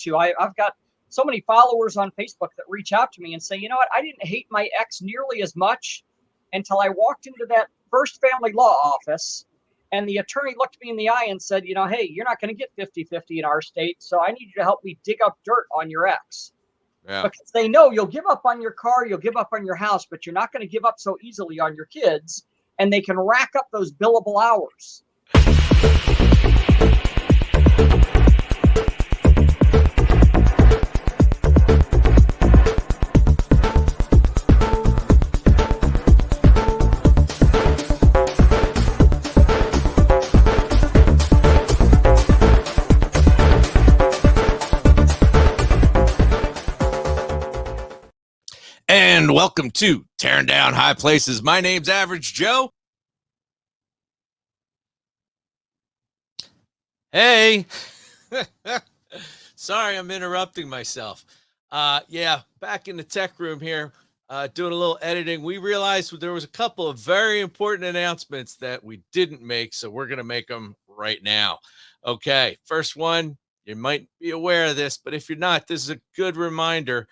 to. I've got so many followers on Facebook that reach out to me and say, you know what, I didn't hate my ex nearly as much until I walked into that first family law office and the attorney looked me in the eye and said, you know, hey, you're not going to get 50-50 in our state, so I need you to help me dig up dirt on your ex. Yeah. Because they know you'll give up on your car, you'll give up on your house, but you're not going to give up so easily on your kids, and they can rack up those billable hours. And welcome to Tearing Down High Places. My name's Average Joe. Hey. Sorry, I'm interrupting myself. Yeah, back in the tech room here, doing a little editing. We realized there was a couple of very important announcements that we didn't make, so we're going to make them right now. Okay, first one, you might be aware of this, but if you're not, this is a good reminder.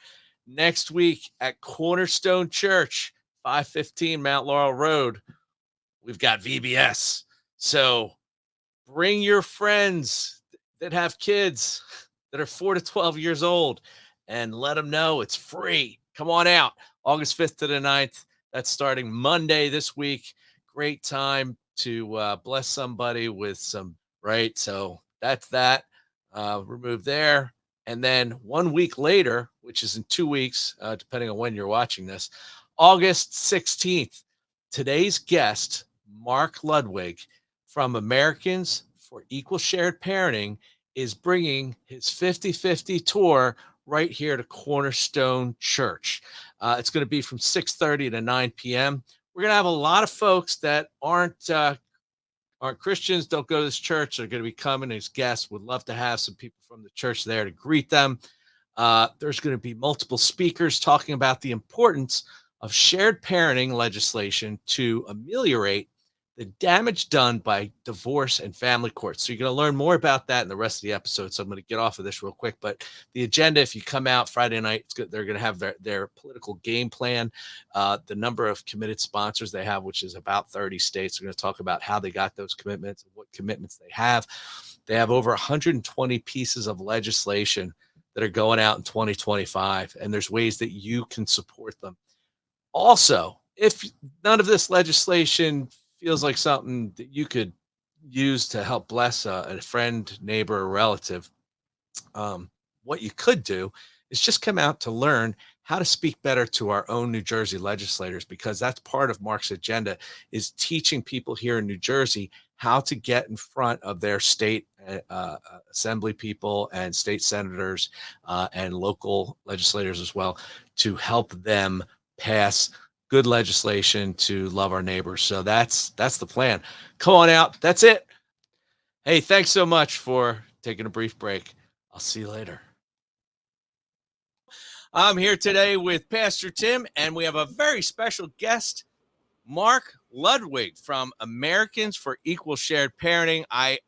Next week at Cornerstone Church, 515 Mount Laurel Road, we've got VBS. So bring your friends that have kids that are 4 to 12 years old and let them know it's free. Come on out. August 5th to the 9th. That's starting Monday this week. Great time to bless somebody with some, right? So that's that. Remove there. And then 1 week later, which is in 2 weeks, depending on when you're watching this, August 16th, today's guest, Mark Ludwig from Americans for Equal Shared Parenting, is bringing his 50-50 tour right here to Cornerstone Church. It's going to be from 6:30 to 9 p.m. We're going to have a lot of folks that aren't Christians, don't go to this church. They're going to be coming as guests. Would love to have some people from the church there to greet them. There's going to be multiple speakers talking about the importance of shared parenting legislation to ameliorate the damage done by divorce and family courts. So you're going to learn more about that in the rest of the episode. So I'm going to get off of this real quick. But the agenda, if you come out Friday night, they're going to have their political game plan, the number of committed sponsors they have, which is about 30 states. They're going to talk about how they got those commitments and what commitments they have. They have over 120 pieces of legislation that are going out in 2025, and there's ways that you can support them. Also, if none of this legislation feels like something that you could use to help bless a friend, neighbor, or relative, what you could do is just come out to learn how to speak better to our own New Jersey legislators, because that's part of Mark's agenda, is teaching people here in New Jersey how to get in front of their state assembly people and state senators and local legislators as well, to help them pass good legislation to love our neighbors. So that's the plan. Come on out. That's it. Hey, thanks so much for taking a brief break. I'll see you later. I'm here today with Pastor Tim, and we have a very special guest, Mark Ludwig from Americans for Equal Shared Parenting. I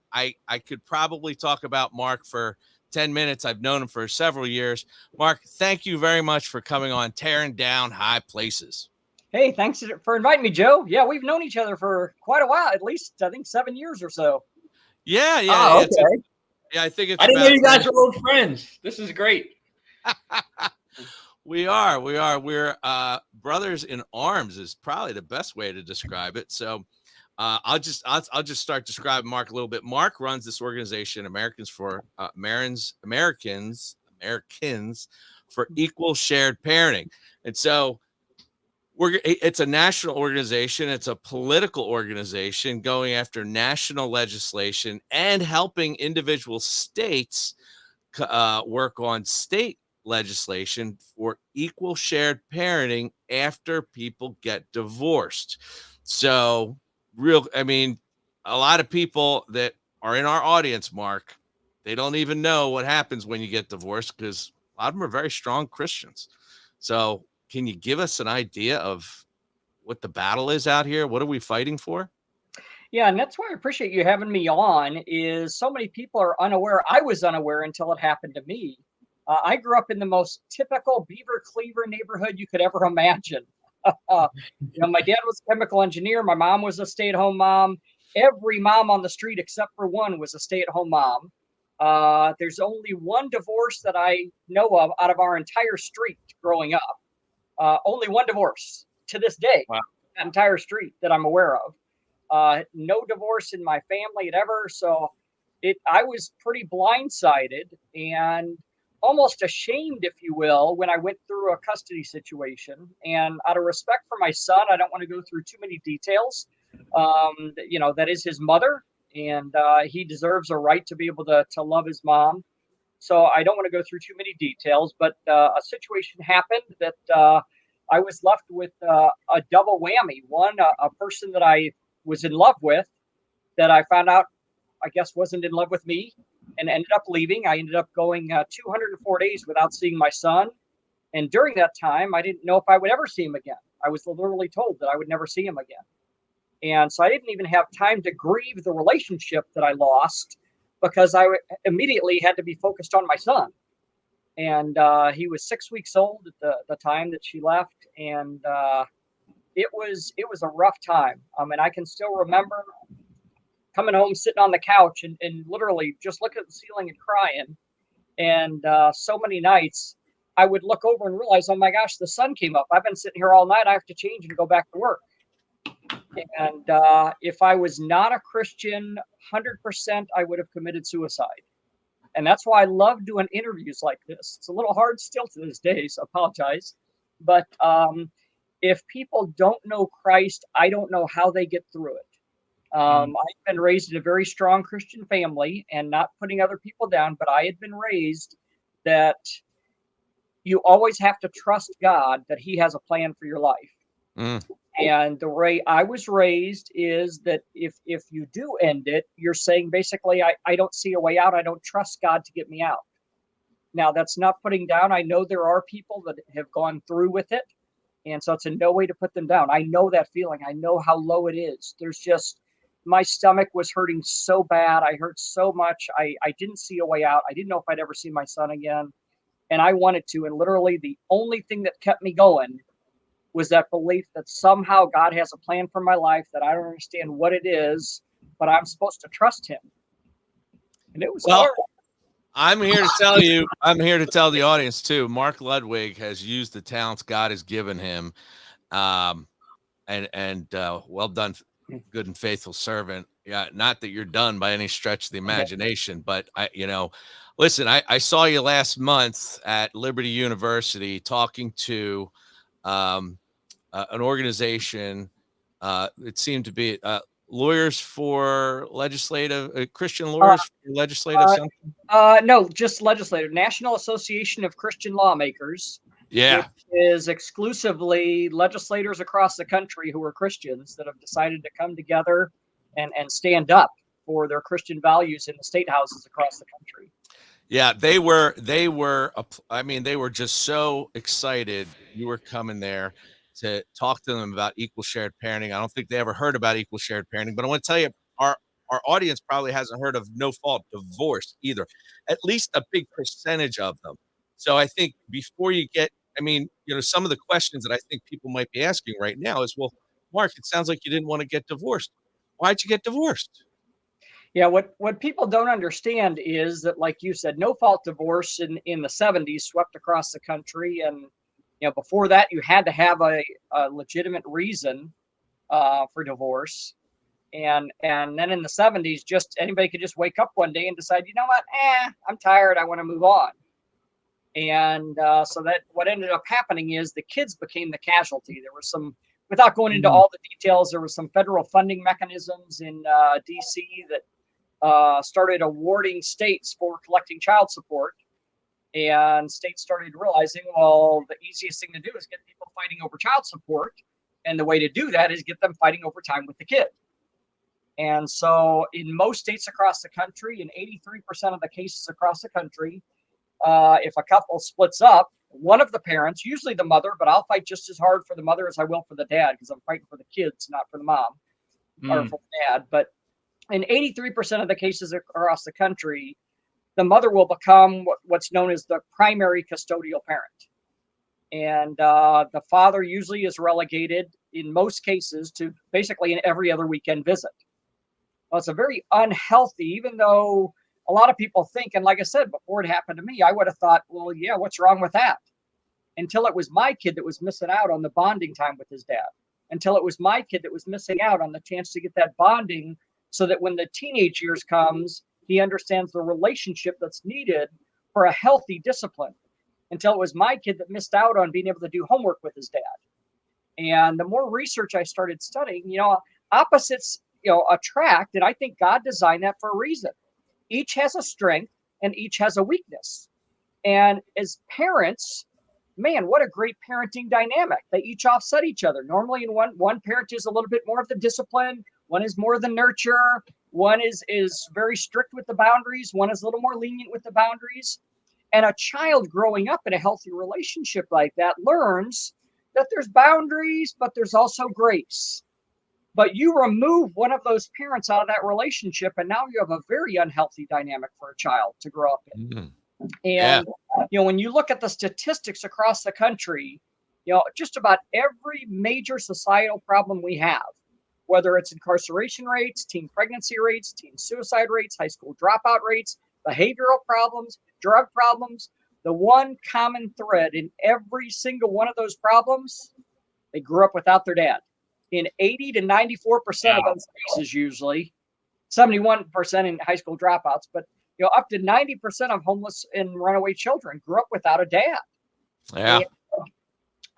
could probably talk about Mark for 10 minutes. I've known him for several years. Mark, thank you very much for coming on Tearing Down High Places. Hey, thanks for inviting me, Joe. Yeah, we've known each other for quite a while, at least, I think, 7 years or so. Yeah. Oh, okay. I think it's. I didn't know you guys were old friends. This is great. We are. We're brothers in arms is probably the best way to describe it. So I'll just start describing Mark a little bit. Mark runs this organization, Americans for Equal Shared Parenting, and so it's a national organization. It's a political organization going after national legislation and helping individual states work on state legislation for equal shared parenting after people get divorced. So a lot of people that are in our audience, Mark, they don't even know what happens when you get divorced, because a lot of them are very strong Christians. So can you give us an idea of what the battle is out here? What are we fighting for? Yeah, and that's why I appreciate you having me on, is so many people are unaware. I was unaware until it happened to me. I grew up in the most typical Beaver Cleaver neighborhood you could ever imagine. My dad was a chemical engineer. My mom was a stay-at-home mom. Every mom on the street except for one was a stay-at-home mom. There's only one divorce that I know of out of our entire street growing up. Only one divorce to this day. Wow. That entire street that I'm aware of. No divorce in my family ever. So I was pretty blindsided and almost ashamed, if you will, when I went through a custody situation. And out of respect for my son, I don't want to go through too many details. That is his mother, and he deserves a right to be able to love his mom. So I don't want to go through too many details, but a situation happened that I was left with a double whammy. One, a person that I was in love with that I found out, I guess, wasn't in love with me and ended up leaving. I ended up going 204 days without seeing my son. And during that time, I didn't know if I would ever see him again. I was literally told that I would never see him again. And so I didn't even have time to grieve the relationship that I lost because I immediately had to be focused on my son. And he was 6 weeks old at the time that she left. And it was a rough time. And I can still remember coming home, sitting on the couch and literally just looking at the ceiling and crying. And so many nights I would look over and realize, oh my gosh, the sun came up. I've been sitting here all night. I have to change and go back to work. And if I was not a Christian, 100%, I would have committed suicide. And that's why I love doing interviews like this. It's a little hard still to this day, so I apologize. But if people don't know Christ, I don't know how they get through it. I've been raised in a very strong Christian family, and not putting other people down, but I had been raised that you always have to trust God that he has a plan for your life. Mm. And the way I was raised is that if you do end it, you're saying basically, I don't see a way out. I don't trust God to get me out. Now, that's not putting down. I know there are people that have gone through with it. And so it's in no way to put them down. I know that feeling. I know how low it is. There's just, my stomach was hurting so bad. I hurt so much. I didn't see a way out. I didn't know if I'd ever see my son again. And I wanted to. And literally the only thing that kept me going was that belief that somehow God has a plan for my life, that I don't understand what it is, but I'm supposed to trust him. And it was hard. I'm here to tell the audience too. Mark Ludwig has used the talents God has given him. And well done, good and faithful servant. Yeah, not that you're done by any stretch of the imagination, but listen, I saw you last month at Liberty University talking to an organization. It seemed to be lawyers for legislative, Christian lawyers for legislative something. No, just legislative. National Association of Christian Lawmakers. Yeah. Which is exclusively legislators across the country who are Christians that have decided to come together and stand up for their Christian values in the state houses across the country. Yeah, they were just so excited you were coming there to talk to them about equal shared parenting. I don't think they ever heard about equal shared parenting, but I want to tell you, our audience probably hasn't heard of no fault divorce either, at least a big percentage of them. So I think before you get, some of the questions that I think people might be asking right now is, well, Mark, it sounds like you didn't want to get divorced. Why'd you get divorced? Yeah, what people don't understand is that, like you said, no fault divorce in the 70s swept across the country. And, before that, you had to have a legitimate reason for divorce. And then in the 70s, just anybody could just wake up one day and decide, you know what, I'm tired. I want to move on. And so that what ended up happening is the kids became the casualty. There was some, without going into all the details, there was some federal funding mechanisms in DC that started awarding states for collecting child support. And states started realizing, well, the easiest thing to do is get people fighting over child support. And the way to do that is get them fighting over time with the kid. And so in most states across the country, in 83% of the cases across the country, if a couple splits up, one of the parents, usually the mother, but I'll fight just as hard for the mother as I will for the dad, because I'm fighting for the kids, not for the mom or for the dad. But in 83% of the cases across the country, the mother will become what's known as the primary custodial parent. And the father usually is relegated in most cases to basically an every other weekend visit. Well, it's a very unhealthy, even though a lot of people think, and like I said, before it happened to me, I would have thought, well, yeah, what's wrong with that? Until it was my kid that was missing out on the bonding time with his dad. Until it was my kid that was missing out on the chance to get that bonding so that when the teenage years comes, he understands the relationship that's needed for a healthy discipline. Until it was my kid that missed out on being able to do homework with his dad. And the more research I started studying, opposites, attract. And I think God designed that for a reason. Each has a strength and each has a weakness. And as parents, man, what a great parenting dynamic. They each offset each other. Normally in one parent is a little bit more of the discipline. One is more of the nurture. One is very strict with the boundaries. One is a little more lenient with the boundaries. And a child growing up in a healthy relationship like that learns that there's boundaries, but there's also grace. But you remove one of those parents out of that relationship, and now you have a very unhealthy dynamic for a child to grow up in. Mm-hmm. And, when you look at the statistics across the country, just about every major societal problem we have, whether it's incarceration rates, teen pregnancy rates, teen suicide rates, high school dropout rates, behavioral problems, drug problems, the one common thread in every single one of those problems, they grew up without their dad. In 80 to 94% of those cases, usually 71% in high school dropouts, but up to 90% of homeless and runaway children grew up without a dad. Yeah. And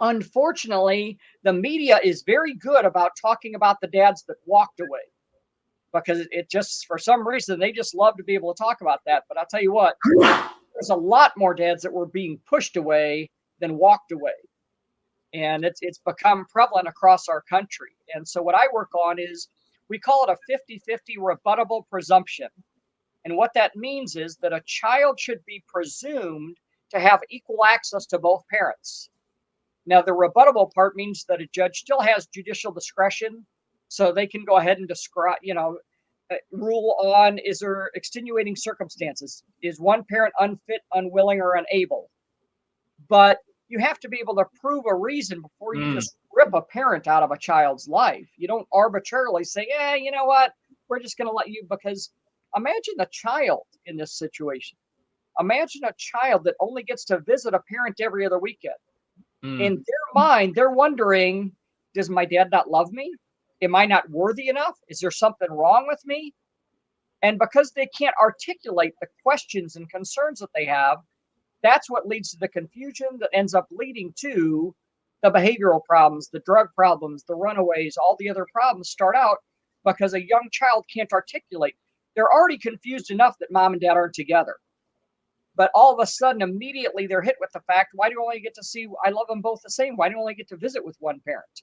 unfortunately, the media is very good about talking about the dads that walked away, because it just, for some reason, they just love to be able to talk about that. But I'll tell you what, there's a lot more dads that were being pushed away than walked away. And it's become prevalent across our country. And so what I work on is, we call it a 50-50 rebuttable presumption. And what that means is that a child should be presumed to have equal access to both parents. Now, the rebuttable part means that a judge still has judicial discretion, so they can go ahead and describe, rule on, is there extenuating circumstances? Is one parent unfit, unwilling, or unable? But you have to be able to prove a reason before you just rip a parent out of a child's life. You don't arbitrarily say, yeah, you know what, we're just going to let you, because imagine a child in this situation. Imagine a child that only gets to visit a parent every other weekend. In their mind, they're wondering, does my dad not love me? Am I not worthy enough? Is there something wrong with me? And because they can't articulate the questions and concerns that they have, that's what leads to the confusion that ends up leading to the behavioral problems, the drug problems, the runaways, all the other problems start out because a young child can't articulate. They're already confused enough that mom and dad aren't together. But all of a sudden, immediately they're hit with the fact, why do I only get to see, I love them both the same? Why do I only get to visit with one parent?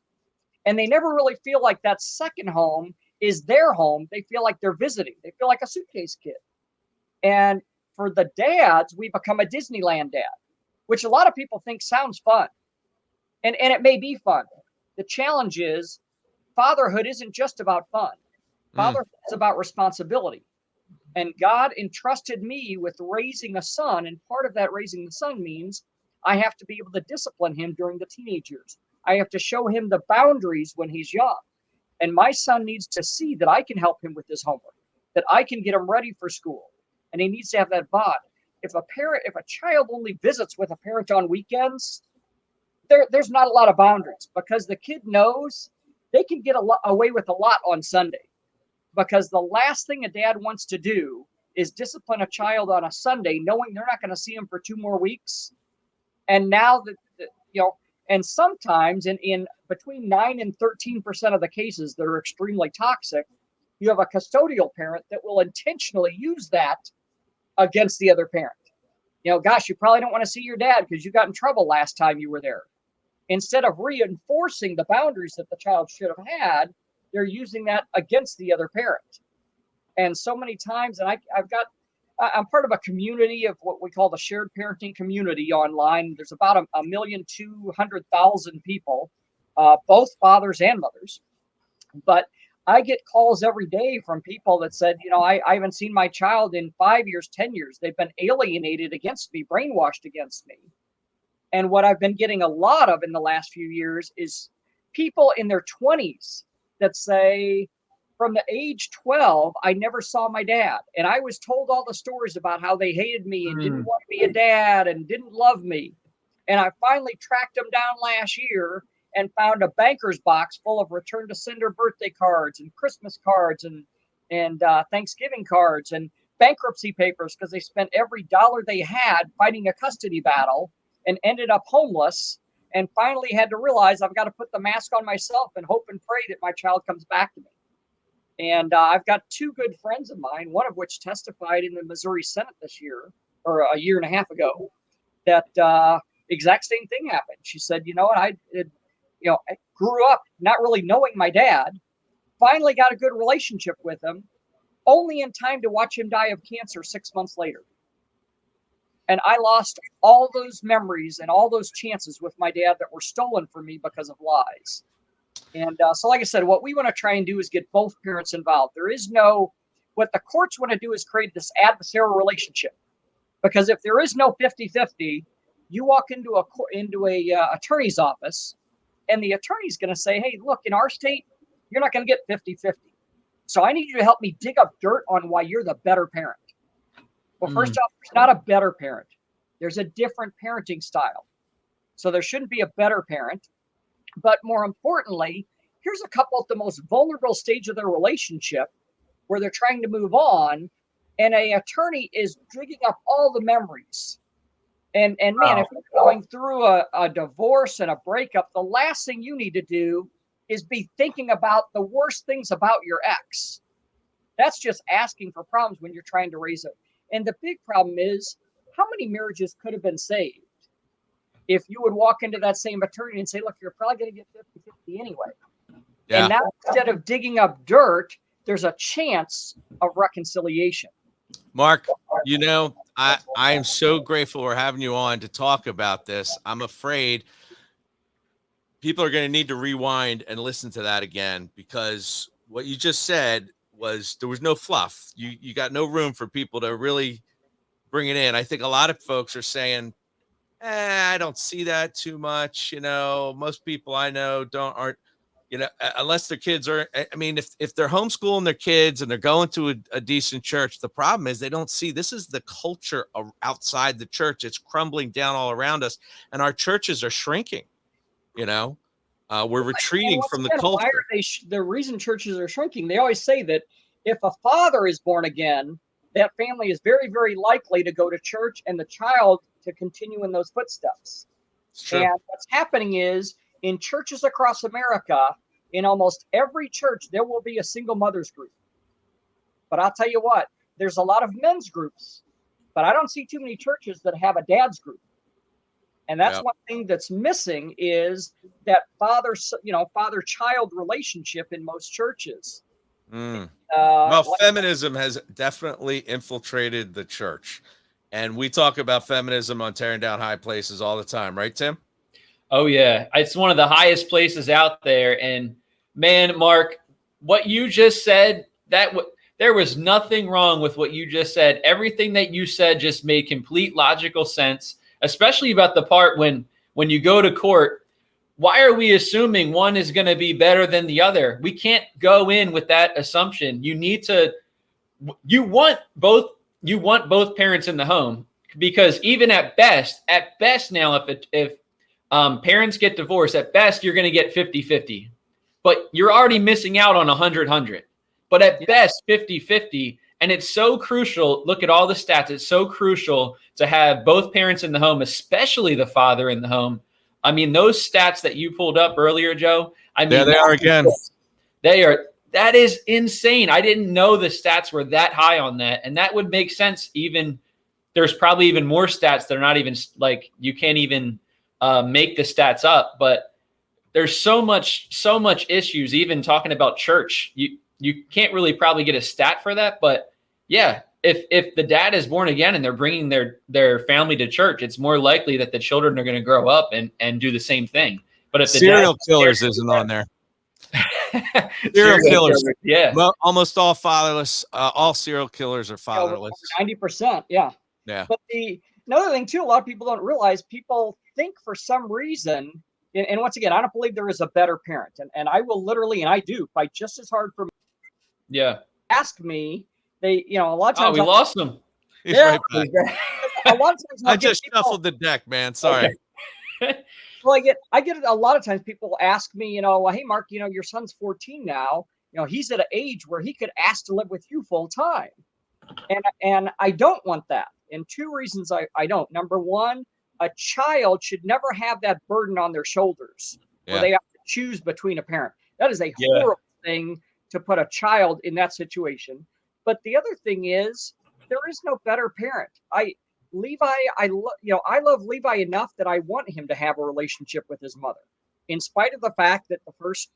And they never really feel like that second home is their home. They feel like they're visiting. They feel like a suitcase kid. And for the dads, we become a Disneyland dad, which a lot of people think sounds fun. And it may be fun. The challenge is, fatherhood isn't just about fun. Fatherhood is about responsibility. And God entrusted me with raising a son. And part of that raising the son means I have to be able to discipline him during the teenage years. I have to show him the boundaries when he's young. And my son needs to see that I can help him with his homework, that I can get him ready for school. And he needs to have that bond. If a child only visits with a parent on weekends, there's not a lot of boundaries, because the kid knows they can get away with a lot on Sunday. Because the last thing a dad wants to do is discipline a child on a Sunday, knowing they're not going to see him for 2 more weeks. And now and sometimes in between 9 and 13% of the cases that are extremely toxic, you have a custodial parent that will intentionally use that against the other parent. Gosh, you probably don't want to see your dad because you got in trouble last time you were there. Instead of reinforcing the boundaries that the child should have had, they're using that against the other parent. And so many times, and I'm part of a community of what we call the shared parenting community online. There's about 1,200,000 people, both fathers and mothers. But I get calls every day from people that said, I haven't seen my child in 5 years, 10 years. They've been alienated against me, brainwashed against me. And what I've been getting a lot of in the last few years is people in their 20s that say, from the age 12, I never saw my dad. And I was told all the stories about how they hated me and didn't want to be a dad and didn't love me. And I finally tracked them down last year and found a banker's box full of return to sender birthday cards and Christmas cards and Thanksgiving cards and bankruptcy papers, because they spent every dollar they had fighting a custody battle and ended up homeless, and finally had to realize I've got to put the mask on myself and hope and pray that my child comes back to me. And I've got two good friends of mine, one of which testified in the Missouri Senate this year, or a year and a half ago, that exact same thing happened. She said, you know what, I grew up not really knowing my dad, finally got a good relationship with him, only in time to watch him die of cancer 6 months later. And I lost all those memories and all those chances with my dad that were stolen from me because of lies. And so, like I said, what we want to try and do is get both parents involved. What the courts want to do is create this adversarial relationship. Because if there is no 50-50, you walk into a attorney's office, and the attorney's going to say, hey, look, in our state, you're not going to get 50-50. So I need you to help me dig up dirt on why you're the better parent. Well, first off, there's not a better parent. There's a different parenting style. So there shouldn't be a better parent. But more importantly, here's a couple at the most vulnerable stage of their relationship where they're trying to move on, and an attorney is digging up all the memories. And man, if you're going through a divorce and a breakup, the last thing you need to do is be thinking about the worst things about your ex. That's just asking for problems when you're trying to raise it. And the big problem is, how many marriages could have been saved if you would walk into that same attorney and say, look, you're probably going to get 50-50 anyway. Yeah. And now, instead of digging up dirt, there's a chance of reconciliation. Mark, I am so grateful we're having you on to talk about this. I'm afraid people are going to need to rewind and listen to that again, because what you just said was there was no fluff. You got no room for people to really bring it in. I think a lot of folks are saying, I don't see that too much. Most people I know aren't, unless their kids are, I mean, if they're homeschooling their kids and they're going to a decent church, the problem is they don't see this is the culture outside the church. It's crumbling down all around us, and our churches are shrinking. We're retreating from the culture. Why are the reason churches are shrinking? They always say that if a father is born again, that family is very, very likely to go to church and the child to continue in those footsteps. And what's happening is, in churches across America, in almost every church, there will be a single mother's group. But I'll tell you what, there's a lot of men's groups, but I don't see too many churches that have a dad's group. And that's one thing that's missing, is that father-child relationship in most churches. Feminism has definitely infiltrated the church. And we talk about feminism on Tearing Down High Places all the time, right, Tim? Oh, yeah. It's one of the highest places out there. And man, Mark, what you just said, there was nothing wrong with what you just said. Everything that you said just made complete logical sense, especially about the part when you go to court. Why are we assuming one is going to be better than the other? We can't go in with that assumption. You want both parents in the home, because even at best now, if parents get divorced, at best, you're going to get 50-50, but you're already missing out on 100-100, but at best 50-50. And it's so crucial. Look at all the stats. It's so crucial to have both parents in the home, especially the father in the home. I mean, those stats that you pulled up earlier, Joe, there they are again. That is insane. I didn't know the stats were that high on that. And that would make sense. There's probably even more stats that are not even, like, you can't even make the stats up, but there's so much issues, even talking about church. You can't really probably get a stat for that, but yeah, if the dad is born again and they're bringing their family to church, it's more likely that the children are going to grow up and do the same thing. But if the serial killers isn't on there. Serial killers. Yeah. Well, almost all fatherless. All serial killers are Over fatherless. 90%. Yeah. Yeah. But another thing too, a lot of people don't realize, people think for some reason, and once again, I don't believe there is a better parent. And I will literally, and I do, fight just as hard for Yeah. ask me. They, a lot of Oh, times we lost him. He's Yeah. right back. a lot of times I I'll get just people, shuffled the deck, man. Sorry. well, I get a lot of times people ask me, well, hey Mark, your son's 14 now. He's at an age where he could ask to live with you full time. And I don't want that. And two reasons I don't. Number one, a child should never have that burden on their shoulders where Yeah. they have to choose between a parent. That is a Yeah. horrible thing to put a child in that situation. But the other thing is, there is no better parent. I love Levi enough that I want him to have a relationship with his mother, in spite of the fact that the first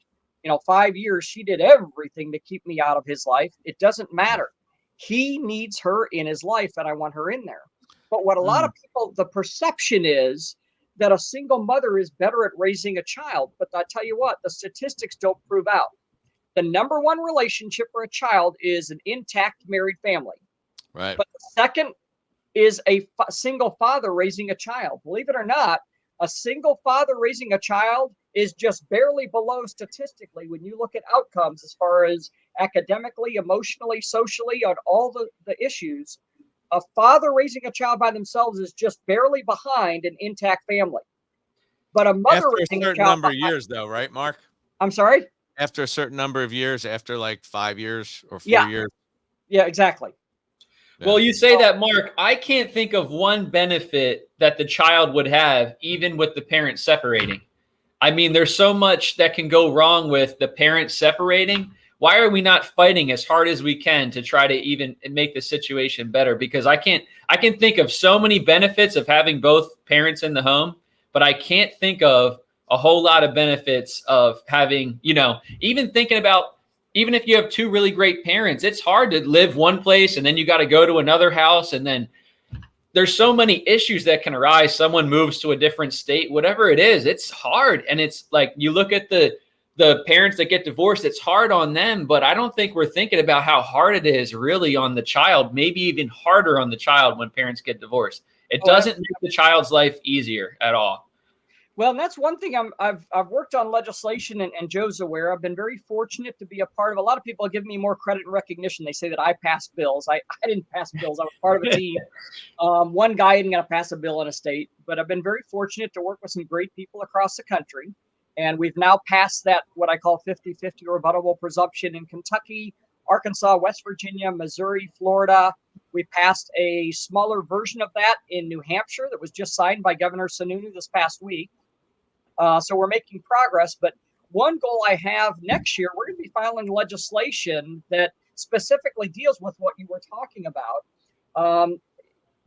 5 years she did everything to keep me out of his life. It doesn't matter. He needs her in his life, and I want her in there. But what a lot of people, the perception is that a single mother is better at raising a child. But I tell you what, the statistics don't prove out. The number one relationship for a child is an intact married family. Right. But the second is a single father raising a child. Believe it or not, a single father raising a child is just barely below statistically when you look at outcomes as far as academically, emotionally, socially, on all the issues. A father raising a child by themselves is just barely behind an intact family. But a mother After a raising a certain child number of years, though, right, Mark? I'm sorry? After a certain number of years, after like 5 years or 4 Yeah. years. Yeah, exactly. Well, you say that, Mark. I can't think of one benefit that the child would have, even with the parents separating. I mean, there's so much that can go wrong with the parents separating. Why are we not fighting as hard as we can to try to even make the situation better? Because I can think of so many benefits of having both parents in the home, but I can't think of a whole lot of benefits of having, even thinking about, even if you have two really great parents, it's hard to live one place and then you got to go to another house. And then there's so many issues that can arise. Someone moves to a different state, whatever it is, it's hard. And it's like, you look at the parents that get divorced, it's hard on them, but I don't think we're thinking about how hard it is really on the child, maybe even harder on the child when parents get divorced. It doesn't make the child's life easier at all. Well, and that's one thing I've worked on legislation, and Joe's aware. I've been very fortunate to be a part of. A lot of people give me more credit and recognition. They say that I passed bills. I didn't pass bills. I was part of a team. One guy isn't going to pass a bill in a state, but I've been very fortunate to work with some great people across the country. And we've now passed that, what I call 50-50 rebuttable presumption in Kentucky, Arkansas, West Virginia, Missouri, Florida. We passed a smaller version of that in New Hampshire that was just signed by Governor Sununu this past week. So we're making progress. But one goal I have next year, we're going to be filing legislation that specifically deals with what you were talking about.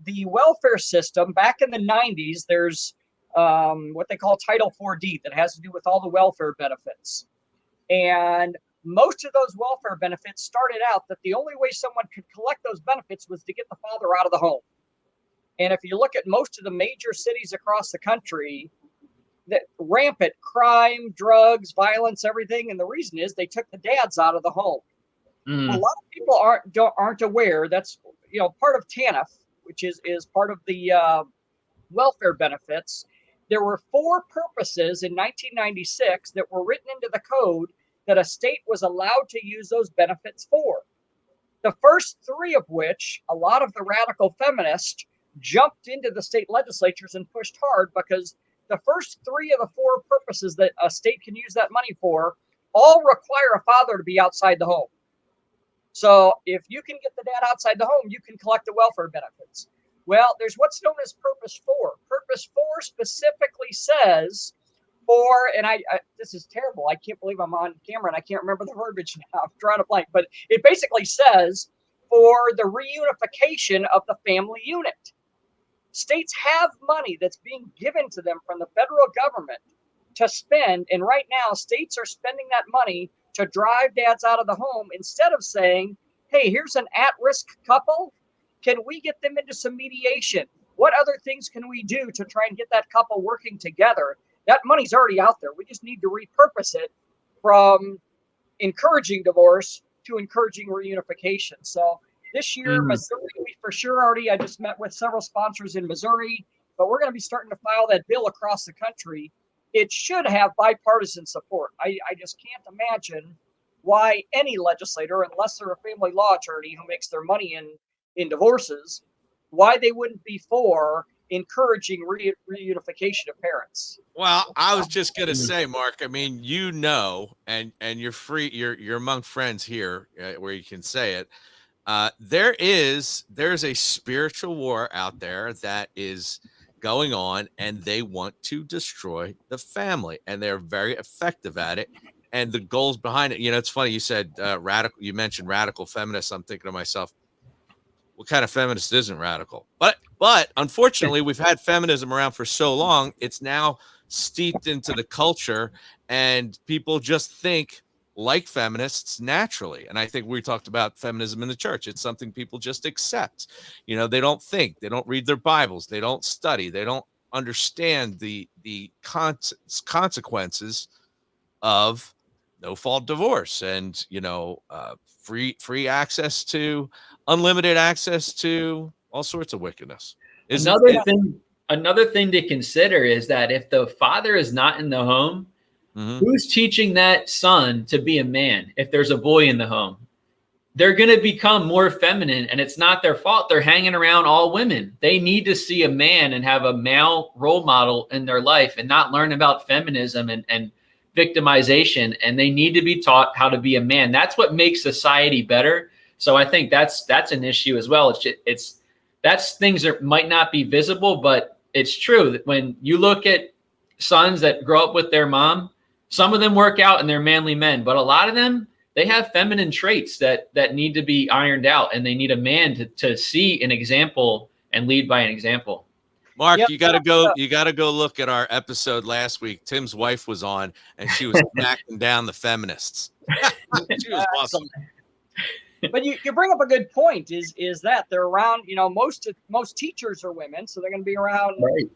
The welfare system, back in the 90s, there's what they call Title 4D that has to do with all the welfare benefits. And most of those welfare benefits started out that the only way someone could collect those benefits was to get the father out of the home. And if you look at most of the major cities across the country, that rampant crime, drugs, violence, everything. And the reason is they took the dads out of the home. Mm. A lot of people aren't aware. That's part of TANF, which is part of the welfare benefits. There were 4 purposes in 1996 that were written into the code that a state was allowed to use those benefits for. The first 3 of which, a lot of the radical feminists jumped into the state legislatures and pushed hard, because the first 3 of the 4 purposes that a state can use that money for all require a father to be outside the home. So if you can get the dad outside the home, you can collect the welfare benefits. Well, there's what's known as Purpose 4. Purpose 4 specifically says and I this is terrible. I can't believe I'm on camera and I can't remember the verbiage now. I'm drawing a blank, but it basically says for the reunification of the family unit. States have money that's being given to them from the federal government to spend. And right now, states are spending that money to drive dads out of the home instead of saying, hey, here's an at-risk couple. Can we get them into some mediation? What other things can we do to try and get that couple working together? That money's already out there. We just need to repurpose it from encouraging divorce to encouraging reunification. So this year, Mm. Missouri, we for sure already, I just met with several sponsors in Missouri, but we're going to be starting to file that bill across the country. It should have bipartisan support. I just can't imagine why any legislator, unless they're a family law attorney who makes their money in divorces, why they wouldn't be for encouraging reunification of parents. Well, I was just gonna say, Mark. I mean, and you're free. You're among friends here, where you can say it. There's a spiritual war out there that is going on, and they want to destroy the family, and they're very effective at it. And the goals behind it, it's funny. You said radical. You mentioned radical feminists. I'm thinking to myself, what kind of feminist isn't radical? But unfortunately, we've had feminism around for so long, it's now steeped into the culture, and people just think like feminists naturally. And I think we talked about feminism in the church. It's something people just accept. They don't think, they don't read their Bibles, they don't study, they don't understand the consequences of no fault divorce, and free access to unlimited access to all sorts of wickedness. Another thing to consider is that if the father is not in the home, who's teaching that son to be a man? If there's a boy in the home, they're going to become more feminine, and it's not their fault. They're hanging around all women. They need to see a man and have a male role model in their life, and not learn about feminism and victimization. And they need to be taught how to be a man. That's what makes society better. So I think that's an issue as well. That's things that might not be visible, but it's true that when you look at sons that grow up with their mom, some of them work out and they're manly men, but a lot of them, they have feminine traits that need to be ironed out, and they need a man to see an example and lead by an example. Mark, you got to go look at our episode last week. Tim's wife was on, and she was smacking down the feminists. She was awesome. But you bring up a good point, is that they're around, most teachers are women, so they're going to be around, right.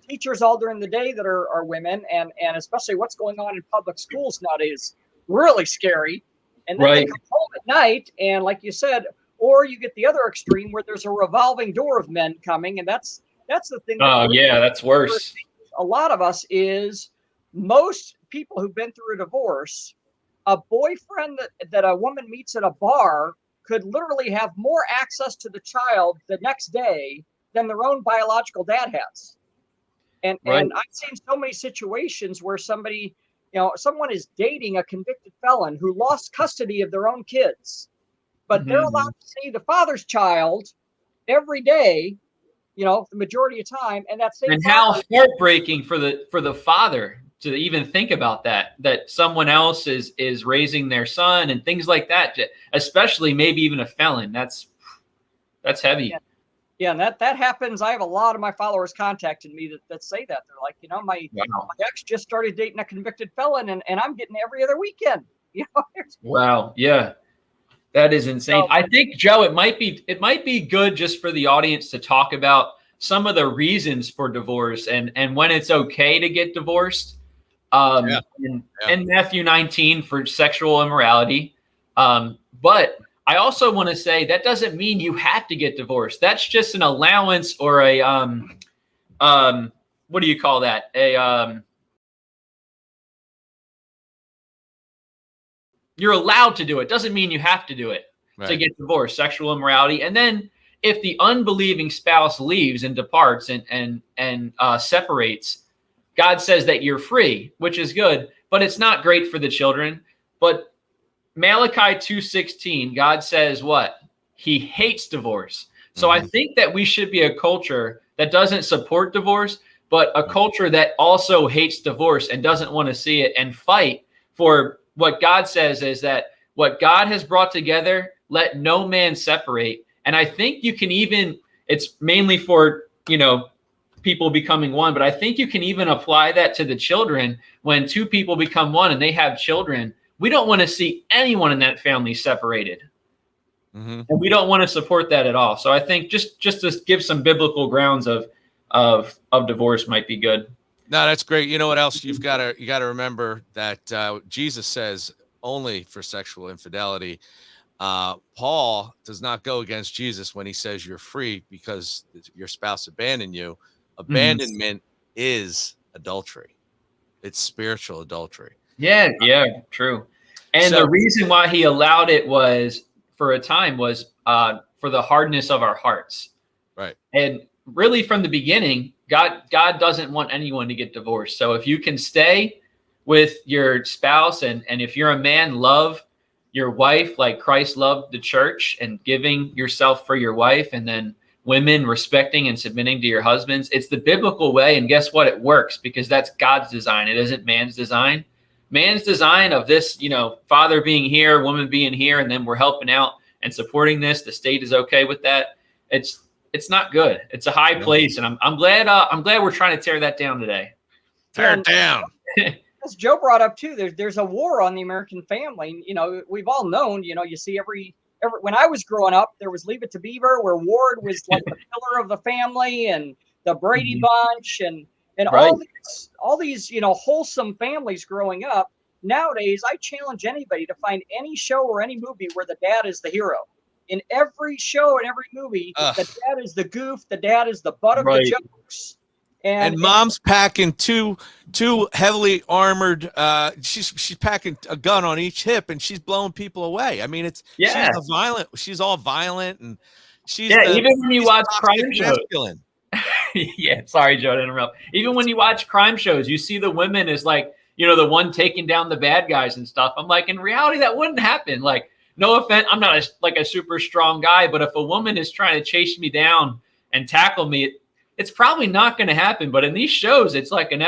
Teachers all during the day that are women, and especially what's going on in public schools nowadays, really scary. And then they come home at night, and like you said, or you get the other extreme where there's a revolving door of men coming, and that's the thing. That's worse. A lot of us is most people who've been through a divorce, a boyfriend that a woman meets at a bar could literally have more access to the child the next day than their own biological dad has. And I've seen so many situations where somebody, someone is dating a convicted felon who lost custody of their own kids, but they're allowed to see the father's child every day, the majority of time. And that's how heartbreaking for the father to even think about that someone else is raising their son and things like that, especially maybe even a felon. That's heavy. Yeah, and that happens. I have a lot of my followers contacting me that say that. They're like, my ex just started dating a convicted felon, and I'm getting every other weekend. Wow. Yeah. That is insane. I think, Joe, it might be good just for the audience to talk about some of the reasons for divorce and when it's okay to get divorced. In Matthew 19 for sexual immorality. But I also want to say that doesn't mean you have to get divorced. That's just an allowance or a what do you call that? You're allowed to do it. Doesn't mean you have to do it to get divorced. Sexual immorality, and then if the unbelieving spouse leaves and departs and separates, God says that you're free, which is good, but it's not great for the children. But Malachi 2:16, God says what? He hates divorce. So I think that we should be a culture that doesn't support divorce, but a culture that also hates divorce and doesn't want to see it, and fight for what God says is that what God has brought together, let no man separate. And I think you can even, it's mainly for, people becoming one, but I think you can even apply that to the children. When two people become one and they have children, we don't want to see anyone in that family separated. And we don't want to support that at all. So I think just to give some biblical grounds of divorce might be good. No, that's great. You know what else you got to remember that Jesus says only for sexual infidelity. Paul does not go against Jesus when he says you're free because your spouse abandoned you. Abandonment is adultery. It's spiritual adultery. Yeah, true. And So the reason why he allowed it was for a time was for the hardness of our hearts. right. And really from the beginning, God doesn't want anyone to get divorced. So if you can stay with your spouse and if you're a man, love your wife like Christ loved the church and giving yourself for your wife, and then women respecting and submitting to your husbands. It's the biblical way. And guess what? It works because that's God's design. It isn't man's design. Man's design of this, father being here, woman being here, and then we're helping out and supporting this. The state is okay with that. It's not good. It's a high place, and I'm glad we're trying to tear that down today. Tear it down. As Joe brought up too, there's a war on the American family. We've all known. You see every when I was growing up, there was Leave It to Beaver, where Ward was like the pillar of the family, and the Brady Bunch, and Right. all these wholesome families growing up. Nowadays, I challenge anybody to find any show or any movie where the dad is the hero. In every show and every movie, the dad is the goof, the dad is the butt of the jokes. And mom's packing two heavily armored. She's packing a gun on each hip, and she's blowing people away. I mean, she's all violent, and she's even when you watch crime shows. Yeah, sorry, Joe, to interrupt. Even when you watch crime shows, you see the women as like the one taking down the bad guys and stuff. I'm like, in reality, that wouldn't happen. Like, no offense, I'm not a super strong guy, but if a woman is trying to chase me down and tackle me, it's probably not going to happen. But in these shows, it's like an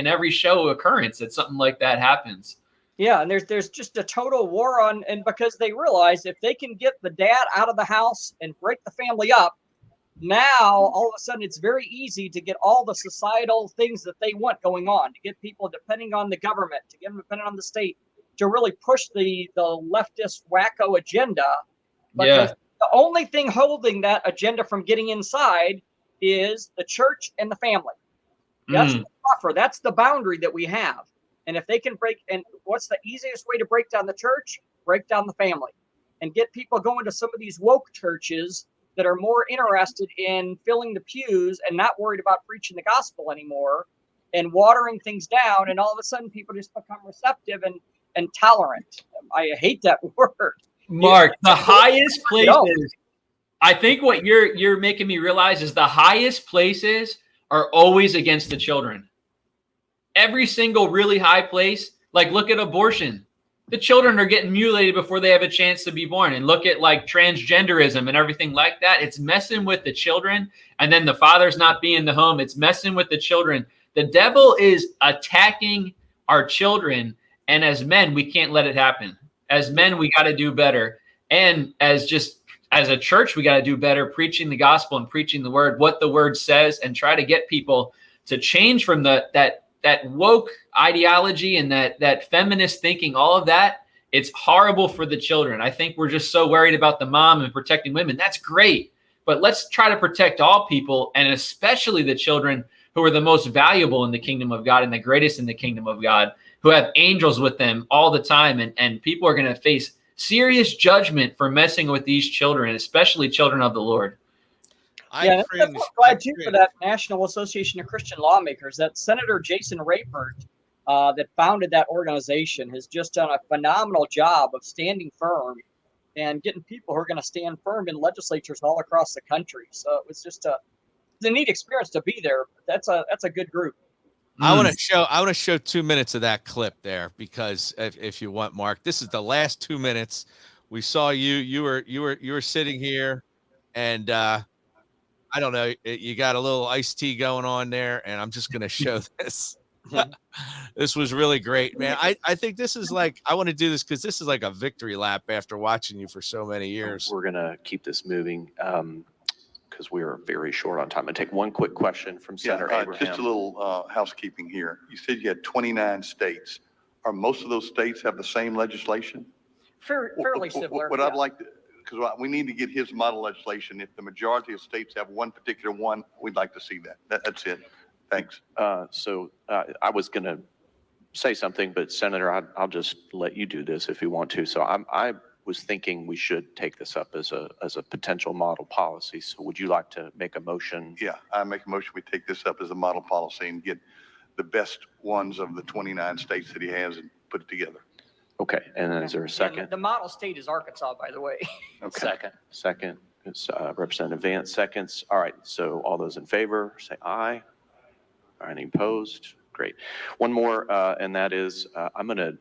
every show occurrence that something like that happens. Yeah, and there's just a total war on, and because they realize if they can get the dad out of the house and break the family up, now all of a sudden it's very easy to get all the societal things that they want going on, to get people depending on the government, to get them dependent on the state, to really push the leftist wacko agenda. Because the only thing holding that agenda from getting inside is the church and the family. That's the buffer. That's the boundary that we have. And if they can and what's the easiest way to break down the church? Break down the family and get people going to some of these woke churches that are more interested in filling the pews and not worried about preaching the gospel anymore and watering things down. And all of a sudden people just become receptive and tolerant. I hate that word. Mark, the highest places, I think what you're making me realize is the highest places are always against the children. Every single really high place, like look at abortion. The children are getting mutilated before they have a chance to be born. And look at like transgenderism and everything like that. It's messing with the children. And then the father's not being in the home. It's messing with the children. The devil is attacking our children. And as men, we can't let it happen. As men, we got to do better. And as a church, we got to do better preaching the gospel and preaching the word, what the word says, and try to get people to change from that woke ideology and that feminist thinking, all of that. It's horrible for the children. I think we're just so worried about the mom and protecting women. That's great. But let's try to protect all people, and especially the children who are the most valuable in the kingdom of God and the greatest in the kingdom of God, who have angels with them all the time. And people are going to face serious judgment for messing with these children, especially children of the Lord. That's glad too for that National Association of Christian Lawmakers. That Senator Jason Rayford that founded that organization has just done a phenomenal job of standing firm and getting people who are going to stand firm in legislatures all across the country. So it was just a neat experience to be there. That's a good group. I want to show 2 minutes of that clip there, because if you want, Mark, this is the last 2 minutes. We saw you were sitting here, and I don't know, you got a little iced tea going on there, and I'm just going to show this. This was really great, man. I think this is like, I want to do this because this is like a victory lap after watching you for so many years. We're going to keep this moving because we are very short on time. I'm going to take one quick question from Senator Abraham. Just a little housekeeping here. You said you had 29 states. Are most of those states have the same legislation? Fairly similar. What I'd like to, because we need to get his model legislation. If the majority of states have one particular one, we'd like to see that. That's it. Thanks. So I was going to say something, but Senator, I'll just let you do this if you want to. So I was thinking we should take this up as a potential model policy. So would you like to make a motion? Yeah, I make a motion, we take this up as a model policy and get the best ones of the 29 states that he has and put it together. Okay, and then is there a second? And the model state is Arkansas, by the way. Okay. Second is Representative Vance, seconds. All right, so all those in favor, say aye. Are any opposed? Great. One more, and that is, I'm going to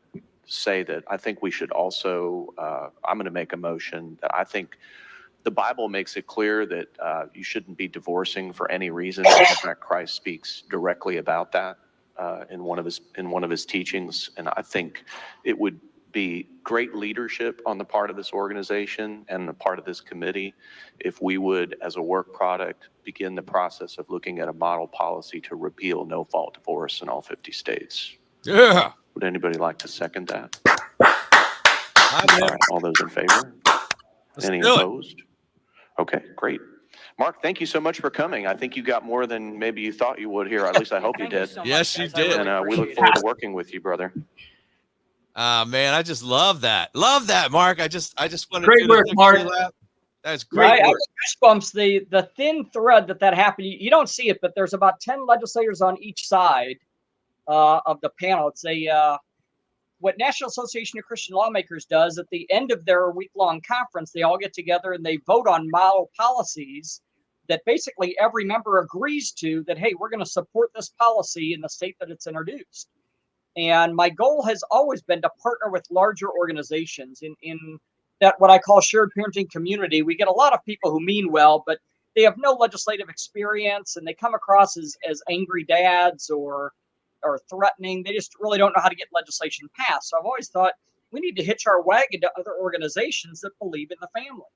say that I think we should also, I'm going to make a motion that I think the Bible makes it clear that you shouldn't be divorcing for any reason. In fact, Christ speaks directly about that in one of his teachings, and I think it would be great leadership on the part of this organization and the part of this committee if we would, as a work product, begin the process of looking at a model policy to repeal no-fault divorce in all 50 states. Yeah. Would anybody like to second that? I'm All in. right, all those in favor? Let's Any do it. opposed? Okay, great. Mark, thank you so much for coming. I think you got more than maybe you thought you would here. At least I hope you Thank you did. so much, Yes, you guys. I really did. And we look appreciate forward it. to working with you, brother. Man, I just love that. Love that, Mark. I just want to Great do work, the Mark. victory lap. That's Great great. I work. get goosebumps. The thin thread that happened. You don't see it, but there's about 10 legislators on each side of the panel. It's what National Association of Christian Lawmakers does at the end of their week-long conference. They all get together and they vote on model policies that basically every member agrees to. That hey, we're going to support this policy in the state that it's introduced. And my goal has always been to partner with larger organizations in that what I call shared parenting community. We get a lot of people who mean well, but they have no legislative experience and they come across as angry dads or threatening. They just really don't know how to get legislation passed. So I've always thought we need to hitch our wagon to other organizations that believe in the family.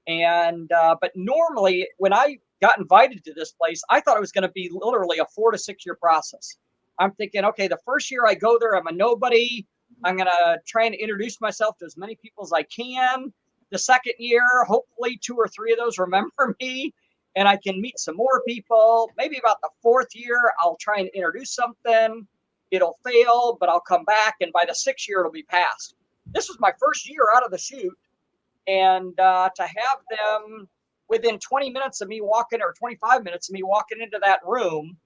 And but normally when I got invited to this place, I thought it was going to be literally a 4 to 6 year process. I'm thinking, okay, the first year I go there, I'm a nobody. I'm going to try and introduce myself to as many people as I can. The second year, hopefully 2 or 3 of those remember me and I can meet some more people. Maybe about the 4th year, I'll try and introduce something. It'll fail, but I'll come back. And by the 6th year, it'll be passed. This was my first year out of the chute. And to have them within 20 minutes of me walking or 25 minutes of me walking into that room,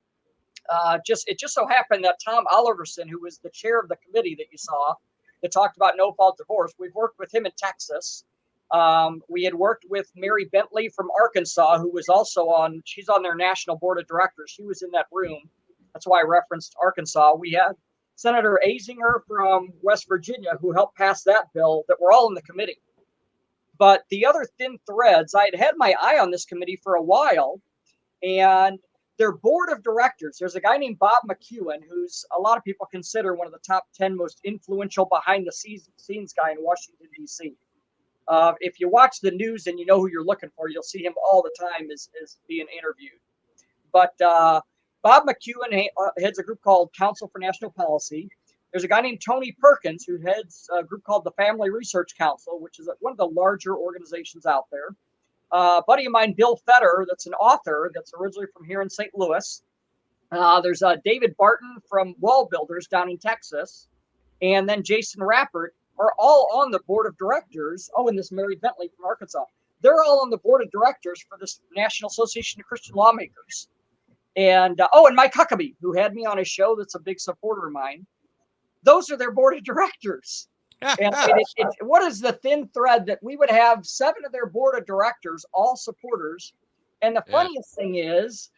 it just so happened that Tom Oliverson, who was the chair of the committee that you saw that talked about no-fault divorce, we've worked with him in Texas. We had worked with Mary Bentley from Arkansas, who was also she's on their national board of directors. She was in that room. That's why I referenced Arkansas. We had Senator Azinger from West Virginia, who helped pass that bill, that were all in the committee. But the other thin threads, I had my eye on this committee for a while, and their board of directors, there's a guy named Bob McEwen, who's a lot of people consider one of the top 10 most influential behind the scenes guy in Washington, D.C. If you watch the news and you know who you're looking for, you'll see him all the time as being interviewed. But Bob McEwen heads a group called Council for National Policy. There's a guy named Tony Perkins who heads a group called the Family Research Council, which is one of the larger organizations out there. A buddy of mine, Bill Fetter, that's an author that's originally from here in St. Louis. There's David Barton from Wall Builders down in Texas. And then Jason Rappert are all on the board of directors. Oh, and this Mary Bentley from Arkansas. They're all on the board of directors for this National Association of Christian Lawmakers. And, and Mike Huckabee, who had me on his show, that's a big supporter of mine. Those are their board of directors. And what is the thin thread that we would have 7 of their board of directors, all supporters. And the funniest thing is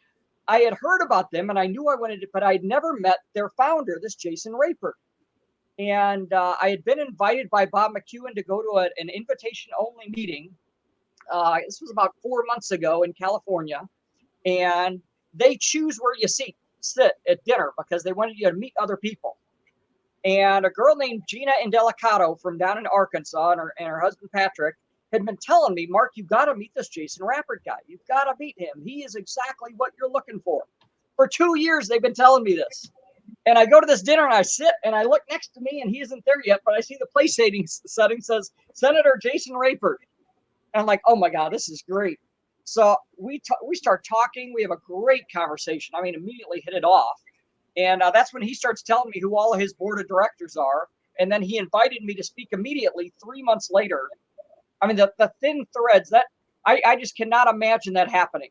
I had heard about them and I knew I wanted to, but I'd never met their founder, this Jason Raper. And I had been invited by Bob McEwen to go to an invitation-only meeting. This was about 4 months ago in California. And they choose where you sit at dinner because they wanted you to meet other people. And a girl named Gina Indelicato from down in Arkansas and her husband, Patrick, had been telling me, Mark, you've got to meet this Jason Rappert guy. You've got to meet him. He is exactly what you're looking for. For 2 years, they've been telling me this. And I go to this dinner and I sit and I look next to me and he isn't there yet, but I see the place setting says Senator Jason Rappert. And I'm like, oh my God, this is great. So we start talking. We have a great conversation. I mean, immediately hit it off. And that's when he starts telling me who all of his board of directors are. And then he invited me to speak immediately 3 months later. I mean, the thin threads that I just cannot imagine that happening.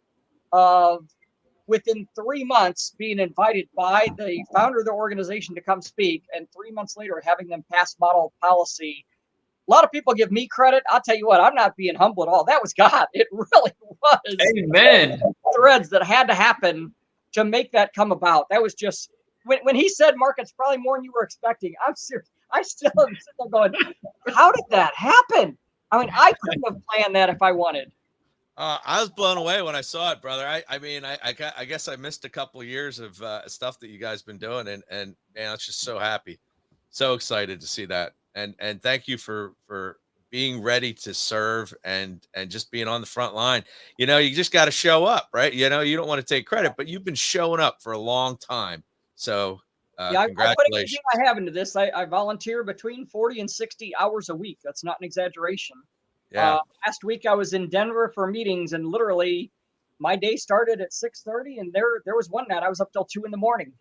Within 3 months being invited by the founder of the organization to come speak, and 3 months later having them pass model policy. A lot of people give me credit. I'll tell you what, I'm not being humble at all. That was God. It really was. Amen. Threads that had to happen to make that come about. That was just, when he said, Mark, it's probably more than you were expecting. I'm serious. I still am sitting there going, how did that happen? I mean, I couldn't have planned that if I wanted. I was blown away when I saw it, brother. I guess I missed a couple of years of stuff that you guys been doing, and man, I was just so happy, so excited to see that, and thank you for being ready to serve and just being on the front line. You know, you just got to show up, right? You know, you don't want to take credit, but you've been showing up for a long time. So Yeah, I put everything congratulations. I have into this. I volunteer between 40 and 60 hours a week. That's not an exaggeration. Yeah. Last week I was in Denver for meetings, and literally my day started at 6:30, and there was one night I was up till 2 a.m.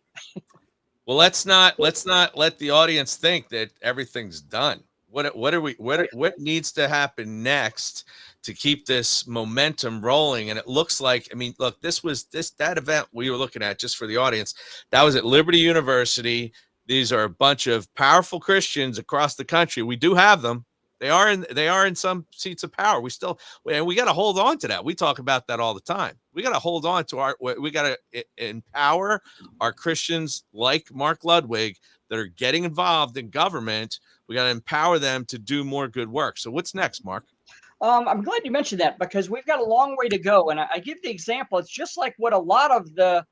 Well, let's not let the audience think that everything's done. What needs to happen next to keep this momentum rolling? And it looks like, I mean, look, that event we were looking at, just for the audience, that was at Liberty University. These are a bunch of powerful Christians across the country. We do have them. They are in some seats of power. We got to hold on to that. We talk about that all the time. We got to hold on to we got to empower our Christians like Mark Ludwig that are getting involved in government. We got to empower them to do more good work. So what's next, Mark? I'm glad you mentioned that, because we've got a long way to go. And I give the example. It's just like what a lot of the